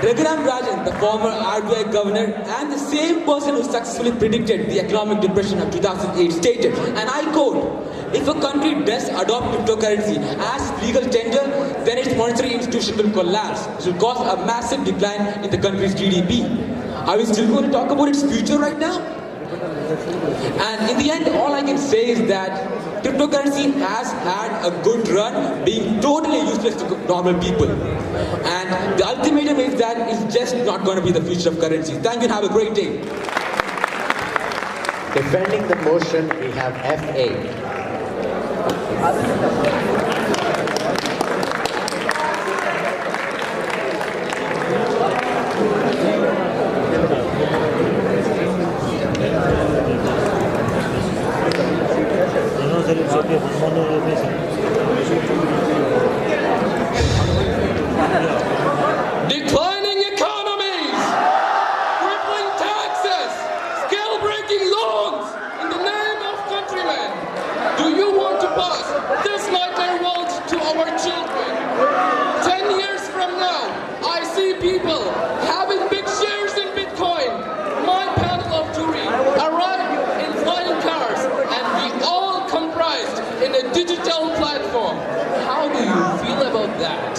Raghuram Rajan, the former RBI governor and the same person who successfully predicted the economic depression of 2008 stated, and I quote, if a country does adopt cryptocurrency as legal tender, then its monetary institution will collapse. It will cause a massive decline in the country's GDP. Are we still going to talk about its future right now? And in the end, all I can say is that cryptocurrency has had a good run being totally useless to normal people. And the ultimatum is that it's just not going to be the future of currency. Thank you and have a great day. Defending the motion, we have FA. Declining economies, crippling taxes, scale-breaking loans in the name of countrymen. Do you want to pass this nightmare world to our children? 10 years from now, I see people having big shares in Bitcoin. My panel of jury arrive in flying cars and we all comprised in a digital platform. How do you feel about that?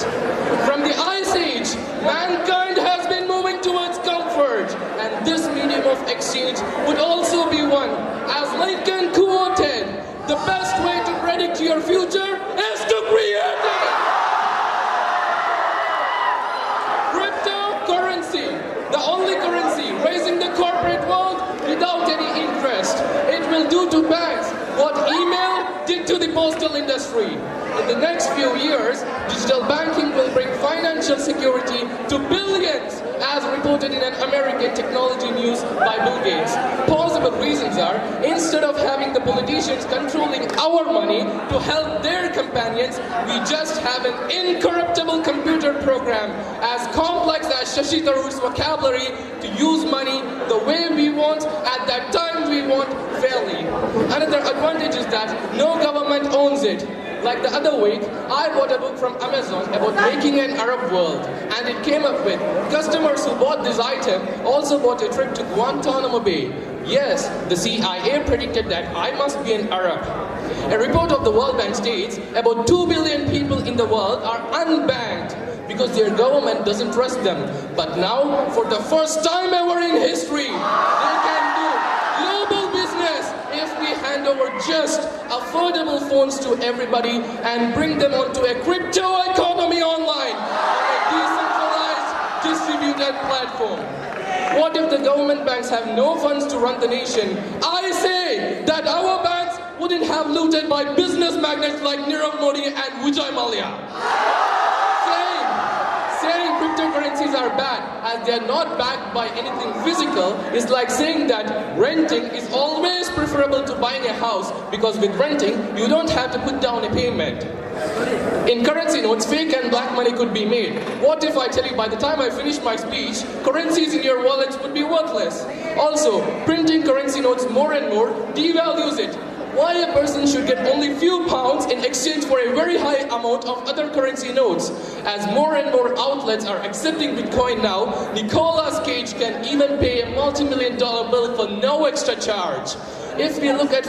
From the Ice Age, mankind has been moving towards comfort, and this medium of exchange would also be one. As Lincoln quoted, the best way to predict your future is to create it! Cryptocurrency, the only currency raising the corporate world without any interest. It will do to banks what email did to the postal industry. In the next few years, digital banking will bring financial security to billions, as reported in an American technology news by Bill Gates. Possible reasons are, instead of having the politicians controlling our money to help their companions, we just have an incorruptible computer program as complex as Shashi Tharoor's vocabulary to use money the way we want at that time we want fairly. Another advantage is that no government owns it. Like the other week, I bought a book from Amazon about making an Arab world, and it came up with customers who bought this item also bought a trip to Guantanamo Bay. Yes, the CIA predicted that I must be an Arab. A report of the World Bank states about 2 billion people in the world are unbanked because their government doesn't trust them. But now, for the first time ever in history, they can do global business if we hand over just affordable phones to everybody and bring them onto a crypto economy online on a decentralized, distributed platform. What if the government banks have no funds to run the nation? I say that our banks wouldn't have looted by business magnates like Nirav Modi and Vijay Mallya. Saying cryptocurrencies are bad as they are not backed by anything physical is like saying that renting is always preferable to buying a house because with renting you don't have to put down a payment. In currency notes, fake and black money could be made. What if I tell you by the time I finish my speech, currencies in your wallets would be worthless? Also, printing currency notes more and more devalues it. Why a person should get only few pounds in exchange for a very high amount of other currency notes? As more and more outlets are accepting Bitcoin now, Nicolas Cage can even pay a multi-million-dollar bill for no extra charge. If we look at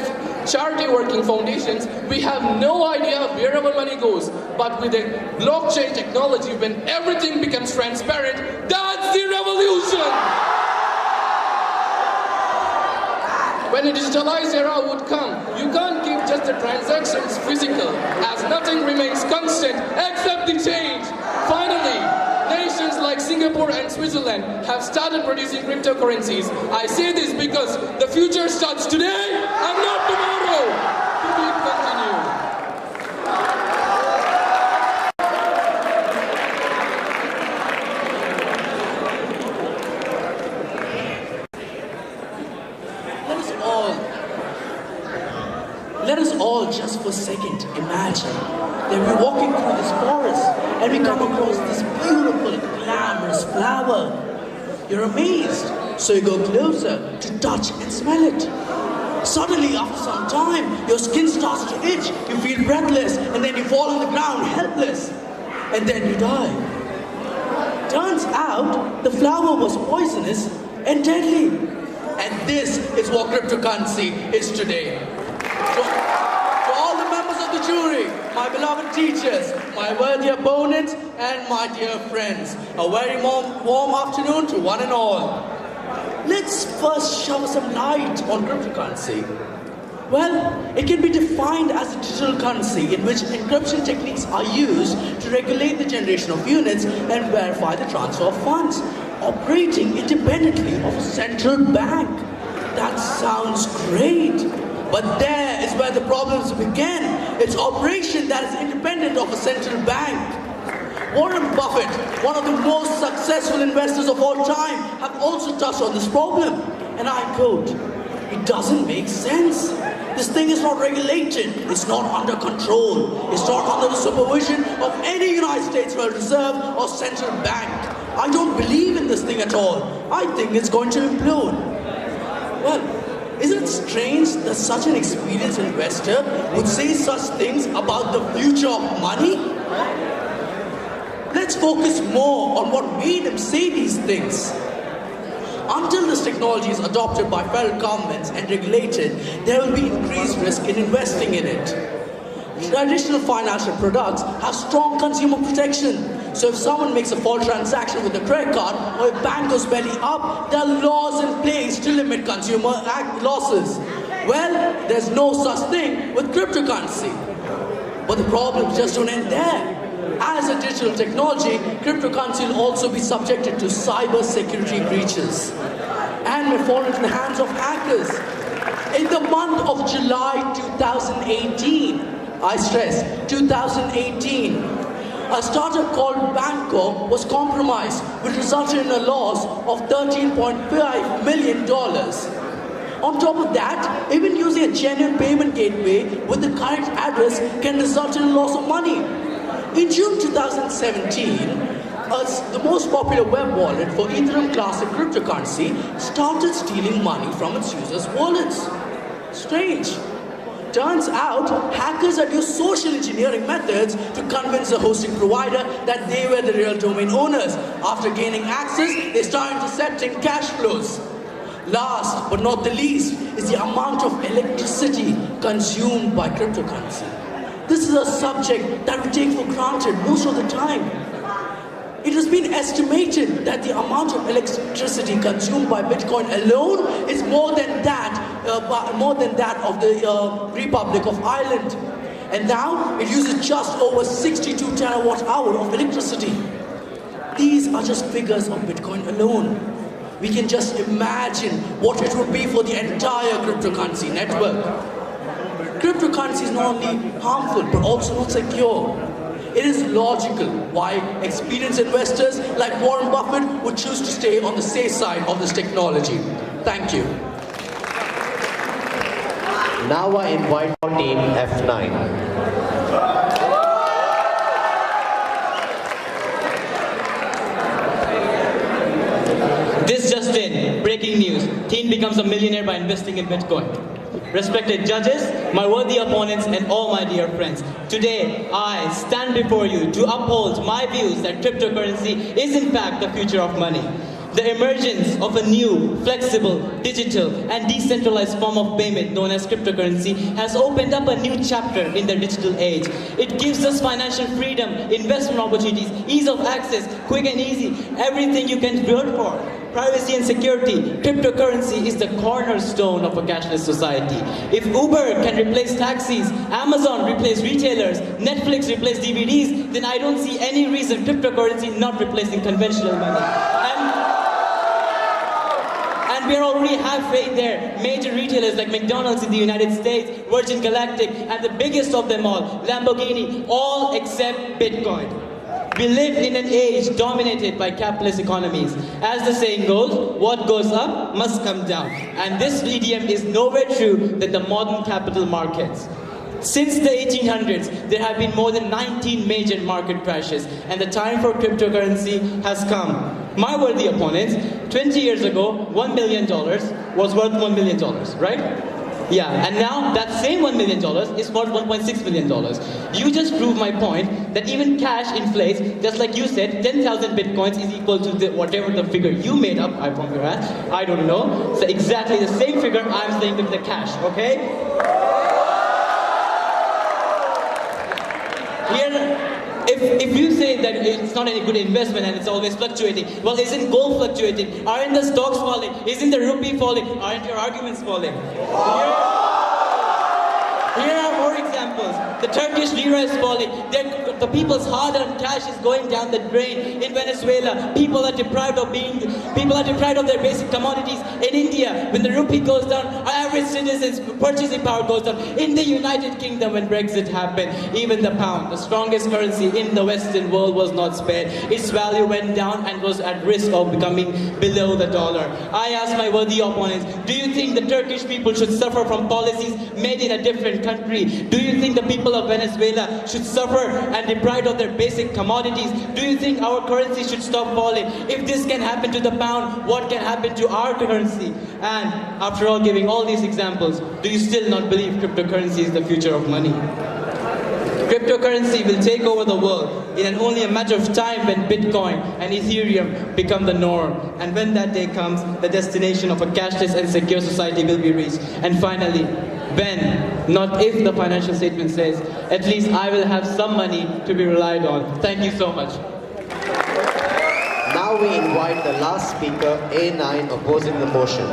charity working foundations, we have no idea where our money goes. But with the blockchain technology, when everything becomes transparent, that's the revolution! When a digitalized era would come, you can't keep just the transactions physical, as nothing remains constant except the change. Finally, nations like Singapore and Switzerland have started producing cryptocurrencies. I say this because the future starts today and not tomorrow. To be continued. Let us all just for a second imagine that we're walking through this forest and we come across this beautiful, glamorous flower. You're amazed, so you go closer to touch and smell it. Suddenly, after some time, your skin starts to itch, you feel breathless, and then you fall on the ground helpless, and then you die. Turns out, the flower was poisonous and deadly. And this is what cryptocurrency is today. To all the members of the jury, my beloved teachers, my worthy opponents, and my dear friends, a very warm afternoon to one and all. Let's first shower some light on cryptocurrency. Well, it can be defined as a digital currency in which encryption techniques are used to regulate the generation of units and verify the transfer of funds, operating independently of a central bank. That sounds great. But there is where the problems begin. It's operation that is independent of a central bank. Warren Buffett, one of the most successful investors of all time, have also touched on this problem. And I quote, "It doesn't make sense. This thing is not regulated. It's not under control. It's not under the supervision of any United States Federal Reserve or central bank. I don't believe in this thing at all. I think it's going to implode." Well, isn't it strange that such an experienced investor would say such things about the future of money? Let's focus more on what made him say these things. Until this technology is adopted by federal governments and regulated, there will be increased risk in investing in it. Traditional financial products have strong consumer protection. So if someone makes a false transaction with a credit card or a bank goes belly up, there are laws in place to limit consumer losses. Well, there's no such thing with cryptocurrency. But the problems just don't end there. As a digital technology, cryptocurrency will also be subjected to cyber security breaches and may fall into the hands of hackers. In the month of July 2018, I stress 2018, a startup called Banco was compromised, which resulted in a loss of $13.5 million. On top of that, even using a genuine payment gateway with the correct address can result in a loss of money. In June 2017, the most popular web wallet for Ethereum Classic cryptocurrency started stealing money from its users' wallets. Strange. Turns out, hackers had used social engineering methods to convince the hosting provider that they were the real domain owners. After gaining access, they started intercepting cash flows. Last but not the least is the amount of electricity consumed by cryptocurrency. This is a subject that we take for granted most of the time. It has been estimated that the amount of electricity consumed by Bitcoin alone is more than that of the Republic of Ireland. And now it uses just over 62 terawatt hour of electricity. These are just figures of Bitcoin alone. We can just imagine what it would be for the entire cryptocurrency network. Cryptocurrency is not only harmful but also not secure. It is logical why experienced investors like Warren Buffett would choose to stay on the safe side of this technology. Thank you. Now I invite team F9. This just in, breaking news. Teen becomes a millionaire by investing in Bitcoin. Respected judges, my worthy opponents, and all my dear friends, today I stand before you to uphold my views that cryptocurrency is in fact the future of money. The emergence of a new, flexible, digital, and decentralized form of payment known as cryptocurrency has opened up a new chapter in the digital age. It gives us financial freedom, investment opportunities, ease of access, quick and easy, everything you can build for. Privacy and security. Cryptocurrency is the cornerstone of a cashless society. If Uber can replace taxis, Amazon replace retailers, Netflix replace DVDs, then I don't see any reason cryptocurrency not replacing conventional money. And we are already halfway there. Major retailers like McDonald's in the United States, Virgin Galactic, and the biggest of them all, Lamborghini, all accept Bitcoin. We live in an age dominated by capitalist economies. As the saying goes, what goes up must come down. And this idiom is nowhere true than the modern capital markets. Since the 1800s, there have been more than 19 major market crashes, and the time for cryptocurrency has come. My worthy opponents, 20 years ago, $1 million was worth $1 million, right? Yeah, and now that same $1 million is worth $1.6 million. You just proved my point that even cash inflates, just like you said, 10,000 bitcoins is equal to whatever the figure you made up from your ass. I don't know. So exactly the same figure I'm saying with the cash, okay? Here, if you say that it's not any good investment and it's always fluctuating, well, isn't gold fluctuating? Aren't the stocks falling? Isn't the rupee falling? Aren't your arguments falling? Here are more examples. The Turkish lira is falling. The people's hard-earned cash is going down the drain. In Venezuela, people are deprived of their basic commodities. In India, when the rupee goes down, our average citizens' purchasing power goes down. In the United Kingdom, when Brexit happened, even the pound, the strongest currency in the Western world, was not spared. Its value went down and was at risk of becoming below the dollar. I ask my worthy opponents, do you think the Turkish people should suffer from policies made in a different country? Do you think the people of Venezuela should suffer and deprived of their basic commodities? Do you think our currency should stop falling? If this can happen to the pound, what can happen to our currency? And after all giving all these examples, do you still not believe cryptocurrency is the future of money? Cryptocurrency will take over the world in only a matter of time when Bitcoin and Ethereum become the norm. And when that day comes, the destination of a cashless and secure society will be reached. And finally, when, not if, the financial statement says, at least I will have some money to be relied on. Thank you so much. Now we invite the last speaker, A9, opposing the motion.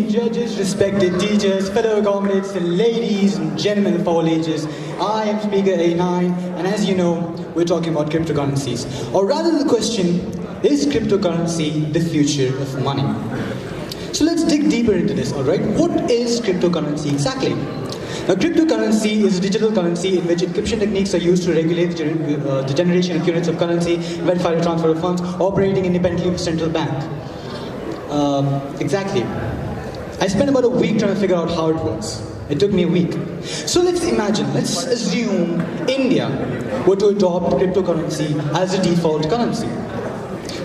Judges, respected teachers, fellow comrades, ladies and gentlemen of all ages, I am Speaker A9, and as you know, we're talking about cryptocurrencies. Or rather, the question, is cryptocurrency the future of money? So let's dig deeper into this, alright? What is cryptocurrency exactly? Now, cryptocurrency is a digital currency in which encryption techniques are used to regulate the generation of units of currency, verify the transfer of funds, operating independently of central bank. Exactly. I spent about a week trying to figure out how it works. It took me a week. So let's assume India were to adopt cryptocurrency as a default currency.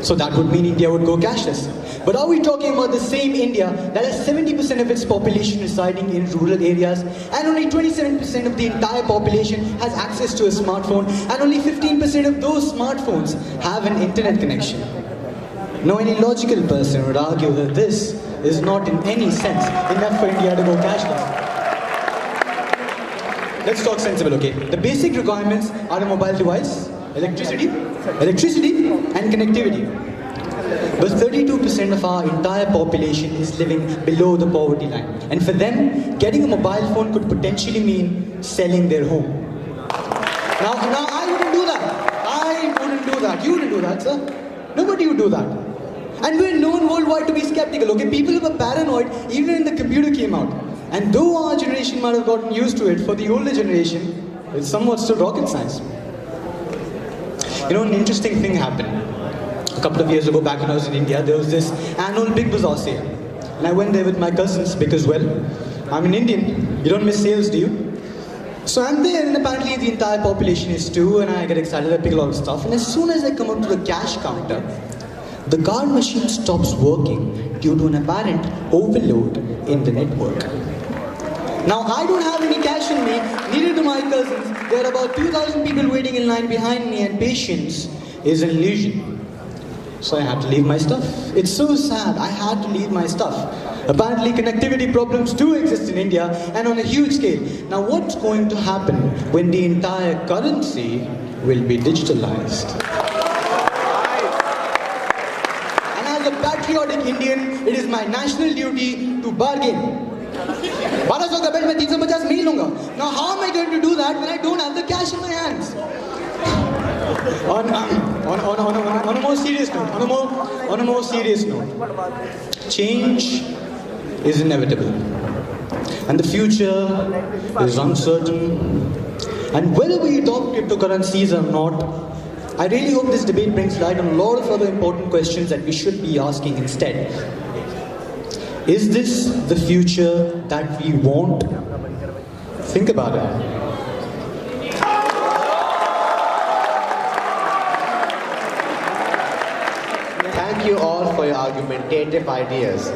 So that would mean India would go cashless. But are we talking about the same India that has 70% of its population residing in rural areas, and only 27% of the entire population has access to a smartphone, and only 15% of those smartphones have an internet connection? Now, any logical person would argue that this is not in any sense enough for India to go cashless. Let's talk sensible, okay? The basic requirements are a mobile device, electricity, and connectivity. But 32% of our entire population is living below the poverty line. And for them, getting a mobile phone could potentially mean selling their home. Now I wouldn't do that. You wouldn't do that, sir. Nobody would do that. And we're known worldwide to be skeptical, okay? People who were paranoid even when the computer came out. And though our generation might have gotten used to it, for the older generation, it's somewhat still rocket science. You know, an interesting thing happened. A couple of years ago, back when I was in India, there was this annual Big Bazaar sale. And I went there with my cousins because, well, I'm an Indian. You don't miss sales, do you? So I'm there, and apparently the entire population is too, and I get excited, I pick a lot of stuff. And as soon as I come up to the cash counter, the card machine stops working due to an apparent overload in the network. Now, I don't have any cash in me, neither do my cousins. There are about 2,000 people waiting in line behind me, and patience is an illusion. So I had to leave my stuff. It's so sad, I had to leave my stuff. Apparently connectivity problems do exist in India, and on a huge scale. Now what's going to happen when the entire currency will be digitalized? And as a patriotic Indian, it is my national duty to bargain. 1200 ka bed mein 350 nahi lunga. Now how am I going to do that when I don't have the cash in my hands? On a more serious note, change is inevitable, and the future is uncertain. And whether we adopt cryptocurrencies or not, I really hope this debate brings light on a lot of other important questions that we should be asking instead. Is this the future that we want? Think about it. Thank you all for your argumentative ideas.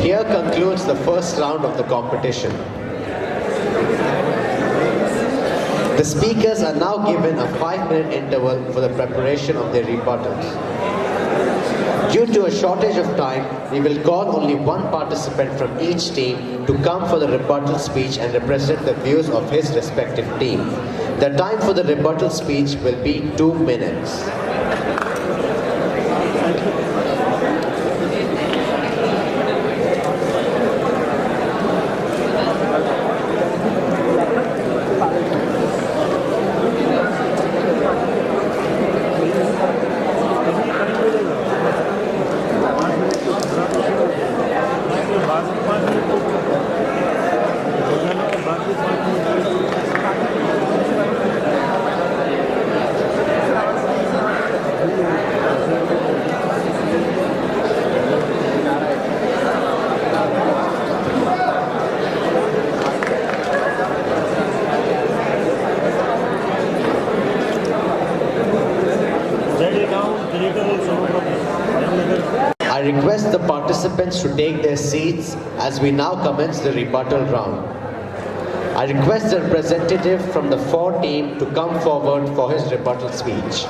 Here concludes the first round of the competition. The speakers are now given a 5-minute interval for the preparation of their rebuttals. Due to a shortage of time, we will call only one participant from each team to come for the rebuttal speech and represent the views of his respective team. The time for the rebuttal speech will be 2 minutes. I request the participants to take their seats as we now commence the rebuttal round. I request the representative from the 4 team to come forward for his rebuttal speech.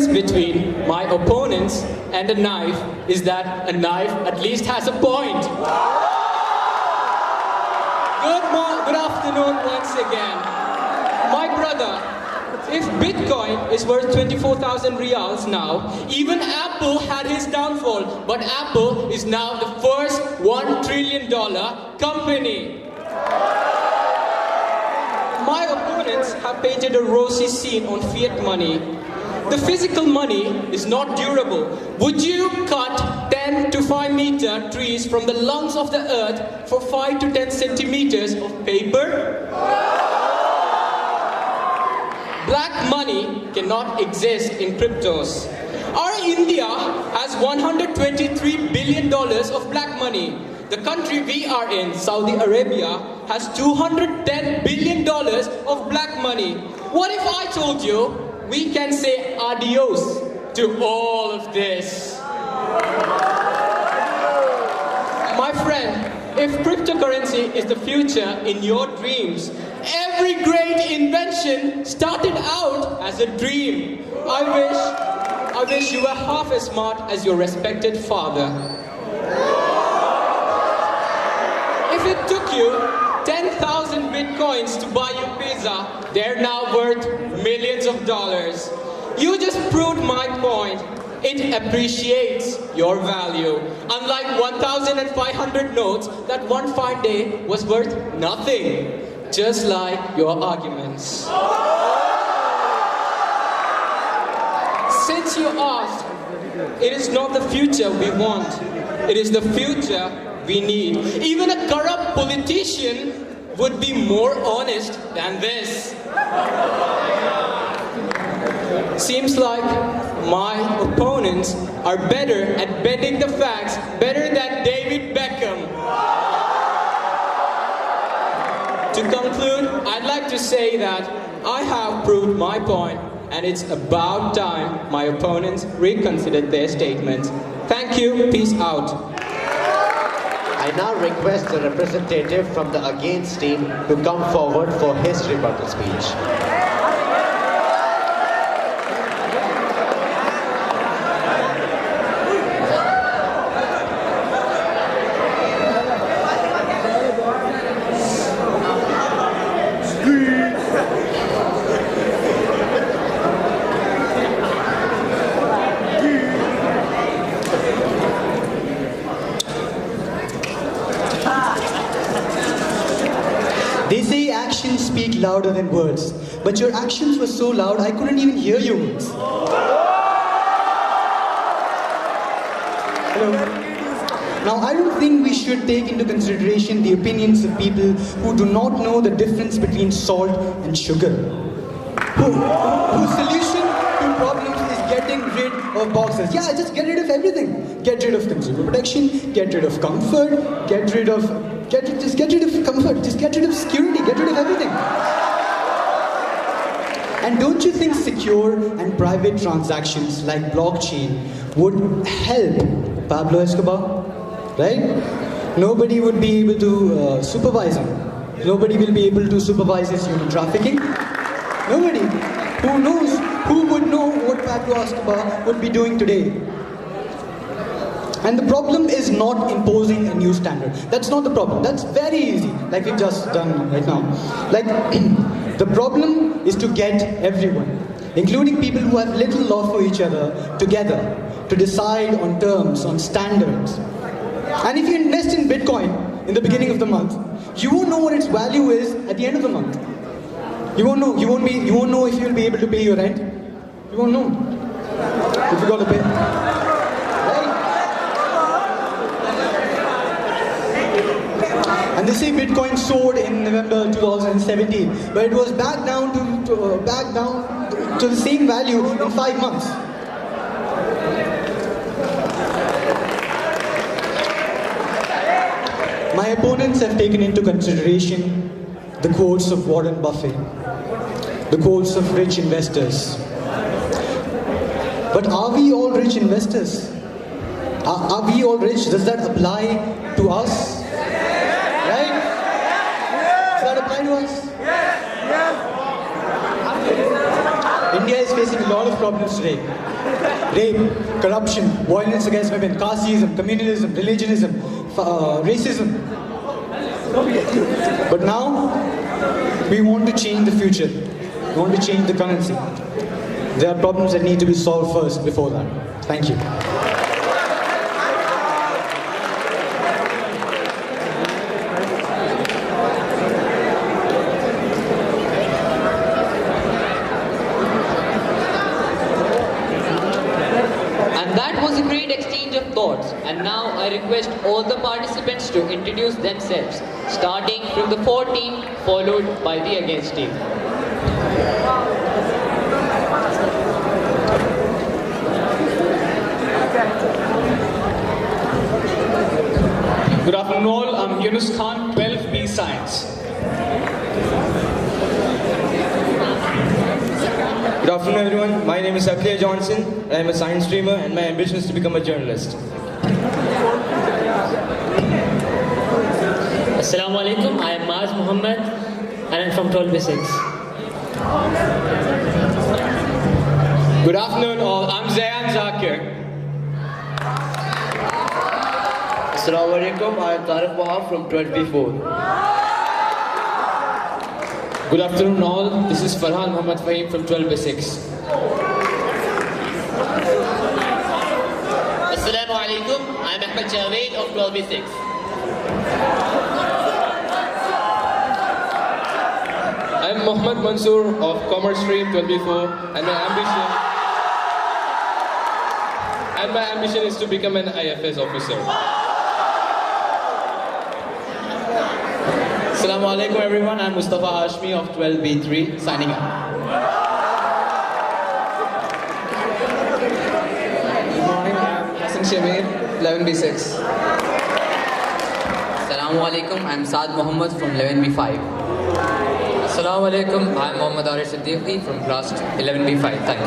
Between my opponents and a knife is that a knife at least has a point. Good afternoon once again. My brother, If Bitcoin is worth 24,000 riyals now, even Apple had his downfall, but Apple is now the first $1 trillion company. My opponents have painted a rosy scene on fiat money. The physical money is not durable. Would you cut 10 to 5 meter trees from the lungs of the earth for 5 to 10 centimeters of paper? Black money cannot exist in cryptos. Our India has $123 billion of black money. The country we are in, Saudi Arabia, has $210 billion of black money. What if I told you we can say adios to all of this? My friend, if cryptocurrency is the future in your dreams, every great invention started out as a dream. I wish you were half as smart as your respected father. If it took you 10,000 bitcoins to buy your pizza, they're now worth millions of dollars. You just proved my point. It appreciates your value. Unlike 1,500 notes that one fine day was worth nothing. Just like your arguments. Since you asked, it is not the future we want. It is the future we need. Even a corrupt politician would be more honest than this. Seems like my opponents are better at betting the facts, better than David Beckham. To conclude, I'd like to say that I have proved my point, and it's about time my opponents reconsidered their statements. Thank you, peace out. I now request the representative from the against team to come forward for his rebuttal speech. They say actions speak louder than words, but your actions were so loud I couldn't even hear your words. Hello. Now I don't think we should take into consideration the opinions of people who do not know the difference between salt and sugar. Whose solution to problems is getting rid of boxes. Yeah, just get rid of everything. Get rid of consumer protection, get rid of comfort, just get rid of comfort, just get rid of security, get rid of everything. And don't you think secure and private transactions like blockchain would help Pablo Escobar? Right? Nobody would be able to supervise him. Nobody will be able to supervise his human trafficking. Nobody. Who knows? Who would know what Pablo Escobar would be doing today? And the problem is not imposing a new standard. That's not the problem. That's very easy, like we've just done right now. Like, the problem is to get everyone, including people who have little love for each other, together to decide on terms, on standards. And if you invest in Bitcoin in the beginning of the month, you won't know what its value is at the end of the month. You won't know. You won't know if you'll be able to pay your rent. You won't know if you got to pay. And they say Bitcoin soared in November 2017, but it was back down to the same value in 5 months. My opponents have taken into consideration the quotes of Warren Buffett, the quotes of rich investors. But are we all rich investors? Are we all rich? Does that apply to us? Right? Does that apply to us? India is facing a lot of problems today. Rape, corruption, violence against women, casteism, communalism, religionism, racism. But now, we want to change the future. we want to change the currency. There are problems that need to be solved first before that. Thank you. And that was a great exchange of thoughts. And now I request all the participants to introduce themselves, starting from the for team, followed by the against team. Good afternoon all, I'm Yunus Khan, 12B Science. Good afternoon everyone, my name is Akhiya Johnson, I am a science streamer and my ambition is to become a journalist. Assalamu alaikum, I am Maz Muhammad and I'm from 12B6. Good afternoon all, I'm Zayan Zakir. Assalamu alaikum, I am Tariq Wahab from 12B4. Good afternoon all, this is Farhan Muhammad Fahim from 12B6. Assalamu alaikum, I'm Ahmed Javed of 12B6. I'm Mohammad Mansoor of Commerce Stream 12B4 and my ambition is to become an IFS officer. Assalamu alaikum everyone, I'm Mustafa Hashmi of 12B3, signing out. Good morning, I'm Hassan Shamir, 11B6. Assalamu alaikum, I'm Saad Muhammad from 11B5. Assalamu alaikum, I'm Mohammad Arif Siddiqui from class 11B5. Thank you.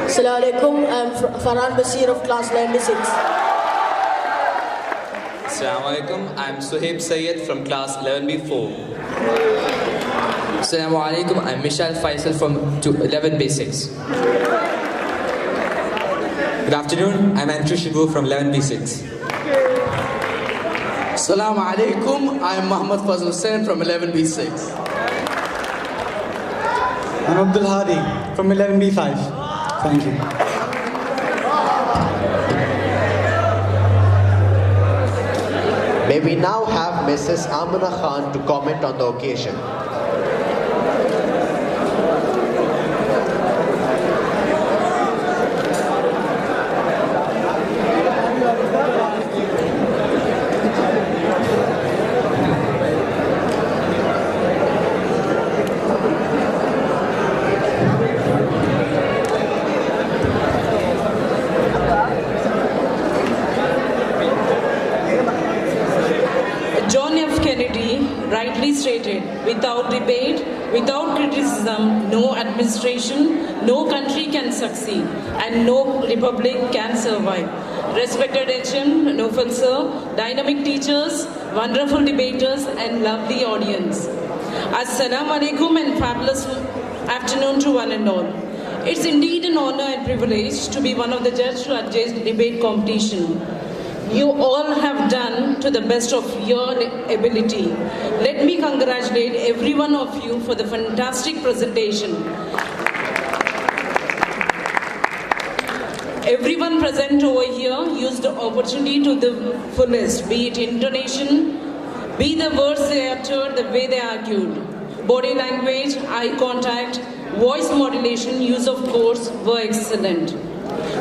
Assalamu alaikum, I'm Farhan Basheer of class 11B6. Assalamu alaikum, I'm Suhaib Sayyed from class 11B4. Assalamu alaikum, I'm Mishal Faisal from 11B6. Good afternoon, I'm Andrew Shibu from 11B6. Assalamu alaikum, I'm Muhammad Fazl Hussain from 11B6. I'm Abdul-Haq from 11B5. Thank you. May we now have Mrs. Amina Khan to comment on the occasion. Stated, without debate, without criticism, no administration, no country can succeed and no republic can survive. Respected HM, Nofal sir, dynamic teachers, wonderful debaters and lovely audience. Assalamu alaikum and fabulous afternoon to one and all. It's indeed an honor and privilege to be one of the judges to judge the debate competition. You all have done to the best of your ability. Let me congratulate every one of you for the fantastic presentation. Everyone present over here used the opportunity to the fullest, be it intonation, be the words they uttered, the way they argued. Body language, eye contact, voice modulation, use of course were excellent.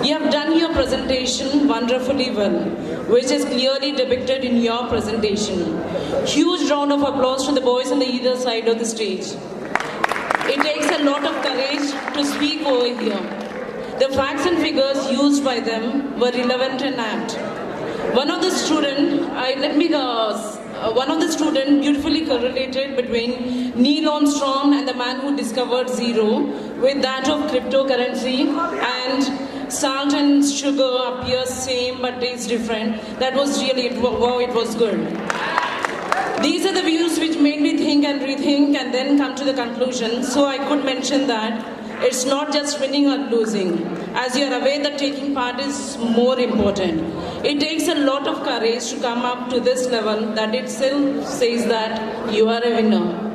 You have done your presentation wonderfully well, which is clearly depicted in your presentation. Huge round of applause to the boys on the either side of the stage. It takes a lot of courage to speak over here. The facts and figures used by them were relevant and apt. One of the student beautifully correlated between Neil Armstrong and the man who discovered zero with that of cryptocurrency, and salt and sugar appear same but taste different. That was really, wow, it was good. These are the views which made me think and rethink and then come to the conclusion. So I could mention that it's not just winning or losing. As you are aware that taking part is more important. It takes a lot of courage to come up to this level that itself says that you are a winner.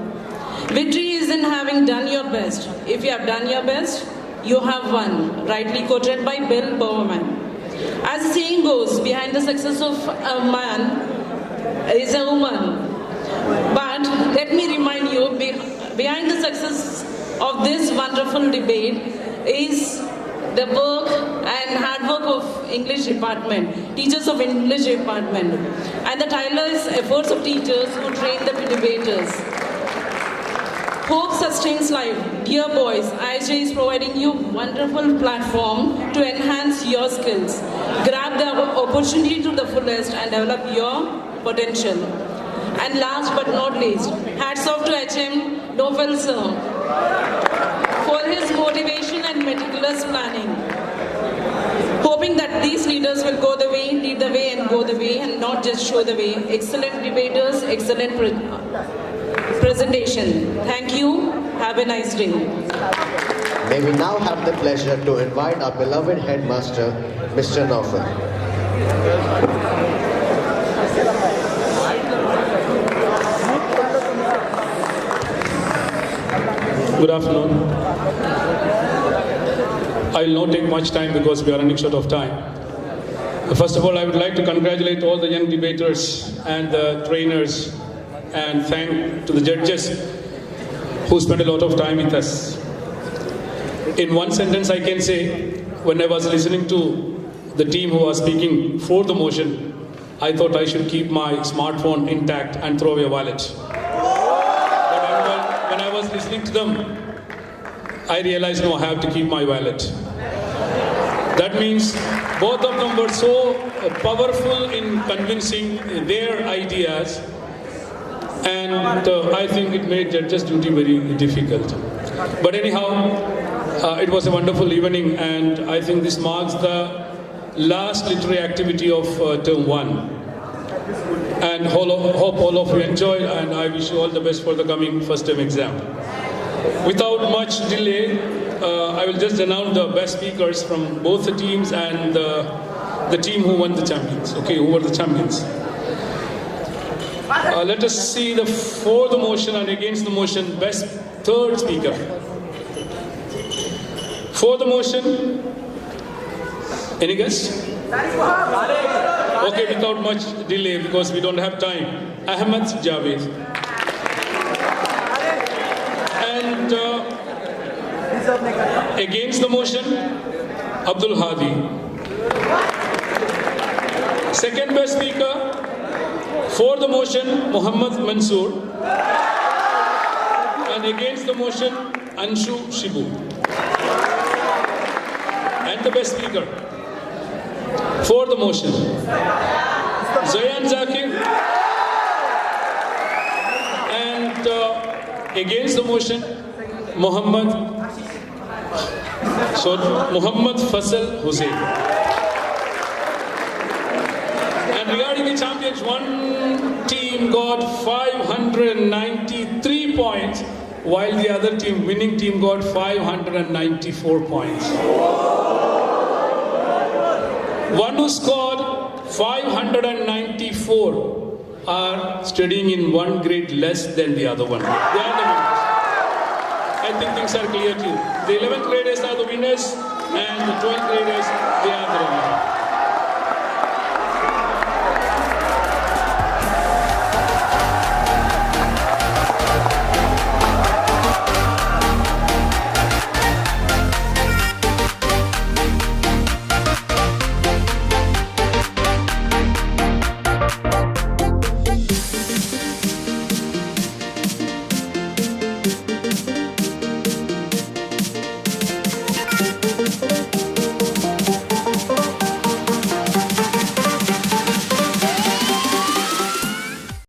Victory is in having done your best. If you have done your best, you have won. Rightly quoted by Bill Bowerman. As the saying goes, behind the success of a man is a woman. But let me remind you, behind the success of this wonderful debate is the work and hard work of English department, teachers of English department, and the tireless efforts of teachers who train the debaters. Hope sustains life. Dear boys, IISJ is providing you wonderful platform to enhance your skills. Grab the opportunity to the fullest and develop your potential. And last but not least, hats off to HM Novel sir for his motivation and meticulous planning. Hoping that these leaders will go the way, lead the way and go the way and not just show the way. Excellent debaters, excellent presentation. Thank you. Have a nice day. May we now have the pleasure to invite our beloved headmaster, Mr. Naufal. Good afternoon. I will not take much time because we are running short of time. First of all, I would like to congratulate all the young debaters and the trainers and thank to the judges who spent a lot of time with us. In one sentence, I can say, when I was listening to the team who was speaking for the motion, I thought I should keep my smartphone intact and throw away a wallet. When I was listening to them, I realized, no, I have to keep my wallet. That means both of them were so powerful in convincing their ideas, and I think it made judges' duty very difficult. But anyhow, it was a wonderful evening, and I think this marks the last literary activity of term 1. And hope all of you enjoy, and I wish you all the best for the coming first term exam. Without much delay, I will just announce the best speakers from both the teams and the team who won the champions. Okay, who were the champions? Let us see the for the motion and against the motion best third speaker. For the motion, any guess? Okay, without much delay because we don't have time. Ahmed Javed. And against the motion, Abdul-Haq. Second best speaker, for the motion, Muhammad Mansoor. And against the motion, Anshu Shibu. And the best speaker, for the motion, Zayan Zakir. And against the motion, Muhammad Fasal Hussain. And regarding the champions, one team got 593 points, while the other team, winning team, got 594 points. One who scored 594 are studying in one grade less than the other one. They are the winners. I think things are clear to you. The 11th graders are the winners and the 12th graders, they are the winners.